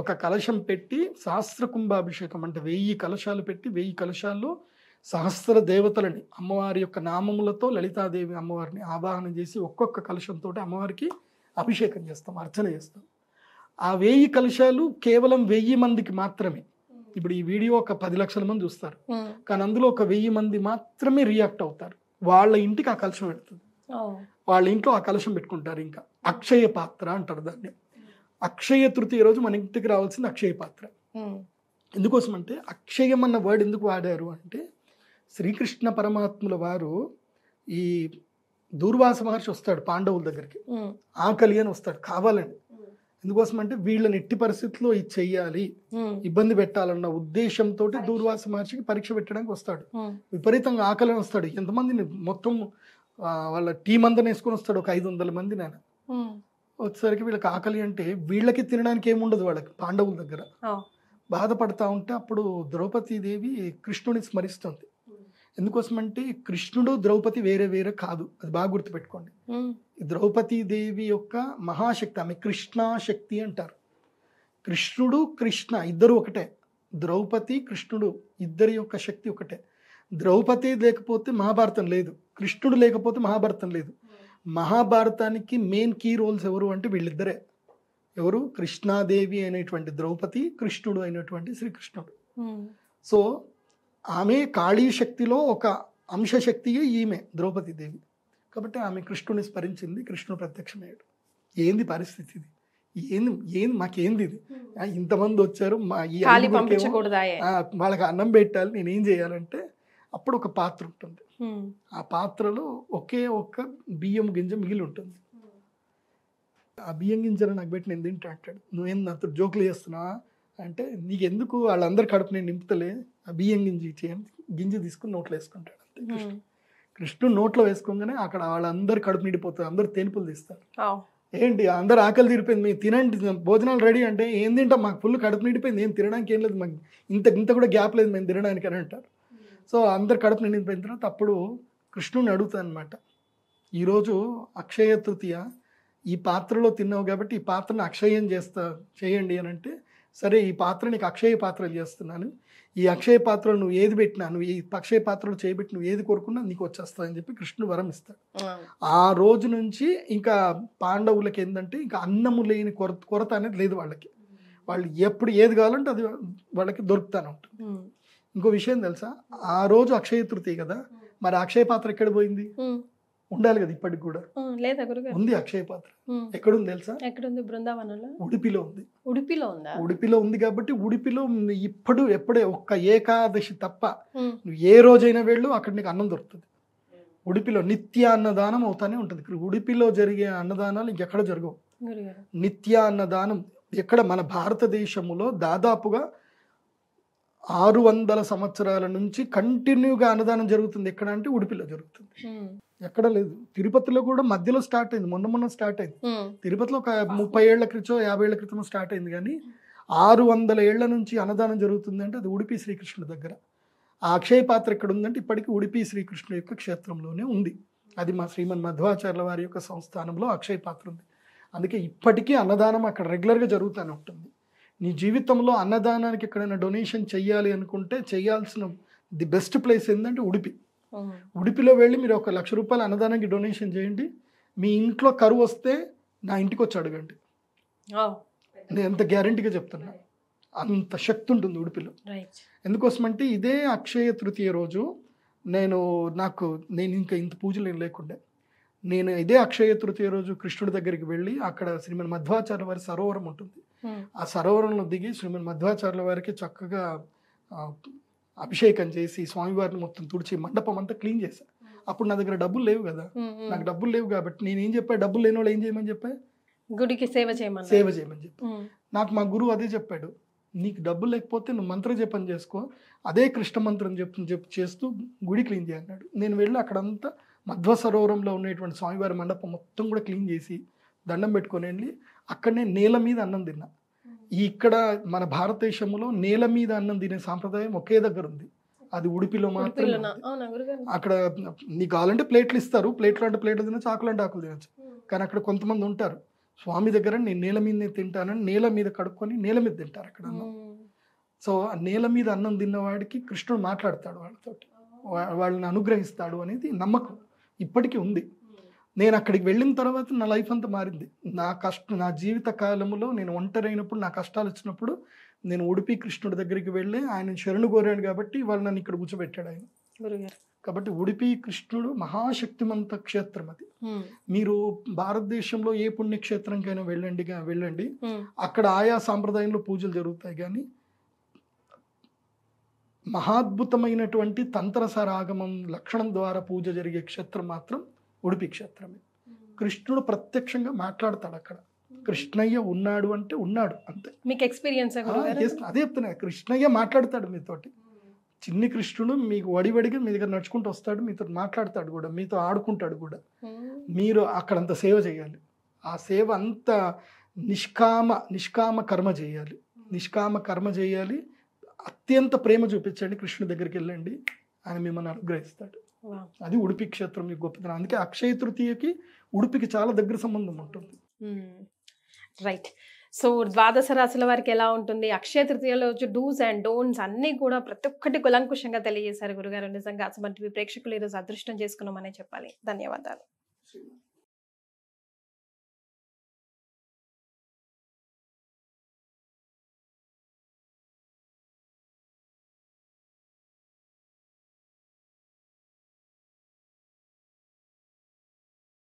ఒక కలశం పెట్టి సహస్ర కుంభాభిషేకం అంటే 1000 కలశాలు పెట్టి 1000 కలశాల్లో సహస్ర దేవతలని అమ్మవారి యొక్క నామములతో లలితాదేవి అమ్మవారిని ఆవాహన చేసి ఒక్కొక్క కలశంతో అమ్మవారికి అభిషేకం చేస్తాం, అర్చన చేస్తాం. ఆ 1000 కలశాలు కేవలం 1000 మందికి మాత్రమే. ఇప్పుడు ఈ వీడియో ఒక 10 లక్షల మంది చూస్తారు, కానీ అందులో ఒక 1000 మంది మాత్రమే రియాక్ట్ అవుతారు. వాళ్ళ ఇంటికి ఆ కలశం పెడుతుంది, వాళ్ళ ఇంట్లో ఆ కలశం పెట్టుకుంటారు. ఇంకా అక్షయ పాత్ర అంటారు దాన్ని. అక్షయ తృతీయ రోజు మన ఇంటికి రావాల్సింది అక్షయ పాత్ర. ఎందుకోసం అంటే అక్షయం అన్న వర్డ్ ఎందుకు వాడారు అంటే శ్రీకృష్ణ పరమాత్ముల వారు ఈ దూర్వాస మహర్షి వస్తాడు పాండవుల దగ్గరికి, ఆకలి అని వస్తాడు కావాలని. ఎందుకోసం అంటే వీళ్ళని ఎట్టి పరిస్థితుల్లో ఇది చెయ్యాలి, ఇబ్బంది పెట్టాలన్న ఉద్దేశంతో దూర్వాస మహర్షికి పరీక్ష పెట్టడానికి వస్తాడు. విపరీతంగా ఆకలి అని వస్తాడు. ఎంతమందిని మొత్తం వాళ్ళ టీం అంతా వేసుకొని వస్తాడు, ఒక 500 మంది. నేను వచ్చేసరికి వీళ్ళకి ఆకలి అంటే వీళ్ళకి తినడానికి ఏముండదు వాళ్ళకి పాండవుల దగ్గర. బాధపడతా ఉంటే అప్పుడు ద్రౌపదీదేవి కృష్ణుని స్మరిస్తుంది. ఎందుకోసం అంటే కృష్ణుడు ద్రౌపది వేరే వేరే కాదు, అది బాగా గుర్తుపెట్టుకోండి. ద్రౌపదీదేవి యొక్క మహాశక్తి, ఆమె కృష్ణాశక్తి అంటారు. కృష్ణుడు కృష్ణ ఇద్దరు ఒకటే, ద్రౌపది కృష్ణుడు ఇద్దరి యొక్క శక్తి ఒకటే. ద్రౌపది లేకపోతే మహాభారతం లేదు, కృష్ణుడు లేకపోతే మహాభారతం లేదు. మహాభారతానికి మెయిన్ కీ రోల్స్ ఎవరు అంటే వీళ్ళిద్దరే. ఎవరు? కృష్ణాదేవి అయినటువంటి ద్రౌపది, కృష్ణుడు అయినటువంటి శ్రీకృష్ణుడు. సో ఆమె కాళీ శక్తిలో ఒక అంశశక్తియే ఈమె ద్రౌపదీదేవి. కాబట్టి ఆమె కృష్ణుని స్మరించింది, కృష్ణుడు ప్రత్యక్షమయ్యాడు. ఏంది పరిస్థితి ఇది, ఏంది మాకేంది ఇది, ఇంతమంది వచ్చారు, మా ఈ వాళ్ళకి అన్నం పెట్టాలి, నేనేం చేయాలంటే అప్పుడు ఒక పాత్ర ఉంటుంది. ఆ పాత్రలో ఒకే ఒక్క బియ్యం గింజ మిగిలి ఉంటుంది. ఆ బియ్యం గింజలు నాకు పెట్టి నేను తింటా అంటాడు. నువ్వేం నాతో జోకులు చేస్తున్నావా అంటే, నీకెందుకు వాళ్ళందరి కడుపు నేను నింపుతలే, ఆ బియ్యం గింజ తీసుకుని నోట్లో వేసుకుంటాడు అంతే. కృష్ణుడు నోట్లో వేసుకోగానే అక్కడ వాళ్ళందరు కడుపు నిండిపోతారు, అందరు తేనుపులు తీస్తారు. ఏంటి అందరు ఆకలి తీరిపోయింది, మీరు తినండి, భోజనాలు రెడీ అంటే ఏం తింటాం, మాకు ఫుల్ కడుపు నిండిపోయింది, ఏం తినడానికి ఏం లేదు, మాకు ఇంత కూడా గ్యాప్ లేదు మేము తినడానికి అని అంటారు. సో అందరు కడుపు నిండిపోయిన తర్వాత అప్పుడు కృష్ణుని అడుగుతాను అనమాట, ఈరోజు అక్షయ తృతీయ, ఈ పాత్రలో తిన్నావు కాబట్టి ఈ పాత్రను అక్షయం చేయండి అని అంటే, సరే ఈ పాత్ర నీకు అక్షయ పాత్రలు చేస్తున్నాను, ఈ అక్షయ పాత్రలు నువ్వు ఏది పెట్టినా, నువ్వు ఈ అక్షయ పాత్రలు చేయబెట్టి నువ్వు ఏది కోరుకున్నా నీకు వచ్చేస్తాయని చెప్పి కృష్ణుడు వరం ఇస్తాడు. ఆ రోజు నుంచి ఇంకా పాండవులకి ఏంటంటే ఇంకా అన్నము లేని కొరత అనేది లేదు వాళ్ళకి. వాళ్ళు ఎప్పుడు ఏది కావాలంటే అది వాళ్ళకి దొరుకుతానే ఉంటుంది. ఇంకో విషయం తెలుసా, ఆ రోజు అక్షయ తృతీయ కదా, మరి అక్షయ పాత్ర ఎక్కడ పోయింది? ఉండాలి కదా ఇప్పటికి కూడా. లేదా గురుగారు? ఉంది అక్షయ పాత్ర. ఎక్కడుంది తెలుసా? ఎక్కడుంది? బృందావనంలో, ఉడిపిలో ఉంది. ఉడిపిలో ఉందా? ఉడిపిలో ఉంది కాబట్టి ఉడిపిలో ఎప్పుడే ఒక్క ఏకాదశి తప్ప నువ్వు ఏ రోజైనా వెళ్ళు, అక్కడ నీకు అన్నం దొరుకుతుంది. ఉడిపిలో నిత్య అన్నదానం అవుతానే ఉంటుంది. ఉడిపిలో జరిగే అన్నదానాలు ఇంకెక్కడ జరగవు. నిత్య అన్నదానం ఎక్కడ మన భారతదేశంలో దాదాపుగా 600 సంవత్సరాల నుంచి కంటిన్యూగా అన్నదానం జరుగుతుంది. ఎక్కడ అంటే ఉడిపిలో జరుగుతుంది, ఎక్కడ లేదు. తిరుపతిలో కూడా మధ్యలో స్టార్ట్ అయింది, మొన్న స్టార్ట్ అయింది. తిరుపతిలో ఒక 30 ఏళ్ల క్రితం 50 ఏళ్ల క్రితం స్టార్ట్ అయింది. కానీ 600 ఏళ్ల నుంచి అన్నదానం జరుగుతుంది అంటే అది ఉడిపి శ్రీకృష్ణుడి దగ్గర. ఆ అక్షయ పాత్ర ఎక్కడ ఉందంటే ఇప్పటికీ ఉడిపి శ్రీకృష్ణుడి యొక్క క్షేత్రంలోనే ఉంది. అది మా శ్రీమన్ మధ్వాచార్యుల వారి యొక్క సంస్థానంలో అక్షయ పాత్ర ఉంది. అందుకే ఇప్పటికీ అన్నదానం అక్కడ రెగ్యులర్గా జరుగుతూనే ఉంటుంది. నీ జీవితంలో అన్నదానానికి ఎక్కడైనా డొనేషన్ చెయ్యాలి అనుకుంటే చేయాల్సిన ది బెస్ట్ ప్లేస్ ఏంటంటే ఉడిపి. ఉడిపిలో వెళ్ళి మీరు ఒక ₹1,00,000 అన్నదానానికి డొనేషన్ చేయండి. మీ ఇంట్లో కరువు వస్తే నా ఇంటికి వచ్చి అడగండి, నేను ఎంత గ్యారంటీగా చెప్తున్నా. అంత శక్తి ఉంటుంది ఉడిపిలో. ఎందుకోసమంటే ఇదే అక్షయ తృతీయ రోజు నేను ఇంకా ఇంత పూజలు లేకుండే, నేను ఇదే అక్షయ తృతీయ రోజు కృష్ణుడి దగ్గరికి వెళ్ళి అక్కడ శ్రీమన్ మధ్వాచార్యుల వారి సరోవరం ఉంటుంది. ఆ సరోవరంలో దిగి శ్రీమన్ మధ్వాచార్యుల వారికి చక్కగా అభిషేకం చేసి స్వామివారిని మొత్తం తుడిచి మండపం అంతా క్లీన్ చేశాను. అప్పుడు నా దగ్గర డబ్బులు లేవు కదా, నాకు డబ్బులు లేవు కాబట్టి నేను ఏం చెప్పా, డబ్బులు లేని వాళ్ళు ఏం చేయమని చెప్పా, గుడికి సేవ చేయమని చెప్పి. నాకు మా గురువు అదే చెప్పాడు, నీకు డబ్బులు లేకపోతే నువ్వు మంత్ర జపం చేసుకో, అదే కృష్ణ మంత్రం చేస్తూ గుడి క్లీన్ చేయన్నాడు. నేను వెళ్ళి అక్కడంతా మధ్వ సరోవరంలో ఉండేటువంటి స్వామివారి మండపం మొత్తం కూడా క్లీన్ చేసి దండం పెట్టుకొని వెళ్ళి అక్కడనే నేల మీద అన్నం తిన్నా. ఇక్కడ మన భారతదేశంలో నేల మీద అన్నం తినే సాంప్రదాయం ఒకే దగ్గర ఉంది, అది ఉడిపిలో మాత్రమే. అక్కడ నీకు కావాలంటే ప్లేట్లు ఇస్తారు, ప్లేట్లు అంటే ప్లేట్లు తినచ్చు, ఆకులు అంటే ఆకులు తినచ్చు. కానీ అక్కడ కొంతమంది ఉంటారు స్వామి దగ్గర నేను నేల మీదనే తింటానని నేల మీద కడుక్కొని నేల మీద తింటారు అక్కడ అన్నం. సో ఆ నేల మీద అన్నం తిన్నవాడికి కృష్ణుడు మాట్లాడతాడు, వాళ్ళతోటి వాళ్ళని అనుగ్రహిస్తాడు అనేది నమ్మకం ఇప్పటికీ ఉంది. నేను అక్కడికి వెళ్ళిన తర్వాత నా లైఫ్ అంతా మారింది. నా జీవిత కాలంలో నేను ఒంటరైనప్పుడు, నా కష్టాలు వచ్చినప్పుడు నేను ఉడిపి కృష్ణుడి దగ్గరికి వెళ్ళి ఆయన శరణు కోరాడు కాబట్టి వాళ్ళు నన్ను ఇక్కడ కూర్చోబెట్టాడు ఆయన. కాబట్టి ఉడిపి కృష్ణుడు మహాశక్తిమంత క్షేత్రం అది. మీరు భారతదేశంలో ఏ పుణ్యక్షేత్రంకైనా వెళ్ళండి, అక్కడ ఆయా సాంప్రదాయంలో పూజలు జరుగుతాయి. కానీ మహాద్భుతమైనటువంటి తంత్రసారాగమం లక్షణం ద్వారా పూజ జరిగే క్షేత్రం మాత్రం ఉడిపి క్షేత్రమే. కృష్ణుడు ప్రత్యక్షంగా మాట్లాడతాడు అక్కడ. కృష్ణయ్య ఉన్నాడు అంటే ఉన్నాడు అంతే. మీకు ఎక్స్పీరియన్స్ అదే చెప్తున్నా, కృష్ణయ్య మాట్లాడతాడు మీతోటి. చిన్ని కృష్ణుడు మీకు వడివడిగా మీ దగ్గర నడుచుకుంటూ వస్తాడు, మీతో మాట్లాడతాడు కూడా, మీతో ఆడుకుంటాడు కూడా. మీరు అక్కడంత సేవ చేయాలి. ఆ సేవ అంత నిష్కామ కర్మ చేయాలి. నిష్కామ కర్మ చేయాలి. అత్యంత ప్రేమ చూపించండి, కృష్ణుడి దగ్గరికి వెళ్ళండి, ఆయన మిమ్మల్ని అనుగ్రహిస్తాడు. అది ఉడిపి క్షేత్రం మీకు గొప్పతనం. అందుకే అక్షయ తృతీయకి ఉడిపికి చాలా దగ్గర సంబంధం ఉంటుంది. రైట్. సో ద్వాదశ రాశుల వారికి ఎలా ఉంటుంది, అక్షయ తృతీయలో డూస్ అండ్ డోంట్స్ అన్నీ కూడా ప్రతి ఒక్కటి కులంకుశంగా తెలియజేశారు గురుగారు. నిజంగా అసలు ప్రేక్షకులు ఈరోజు అదృష్టం చేసుకున్నామనే చెప్పాలి. ధన్యవాదాలు.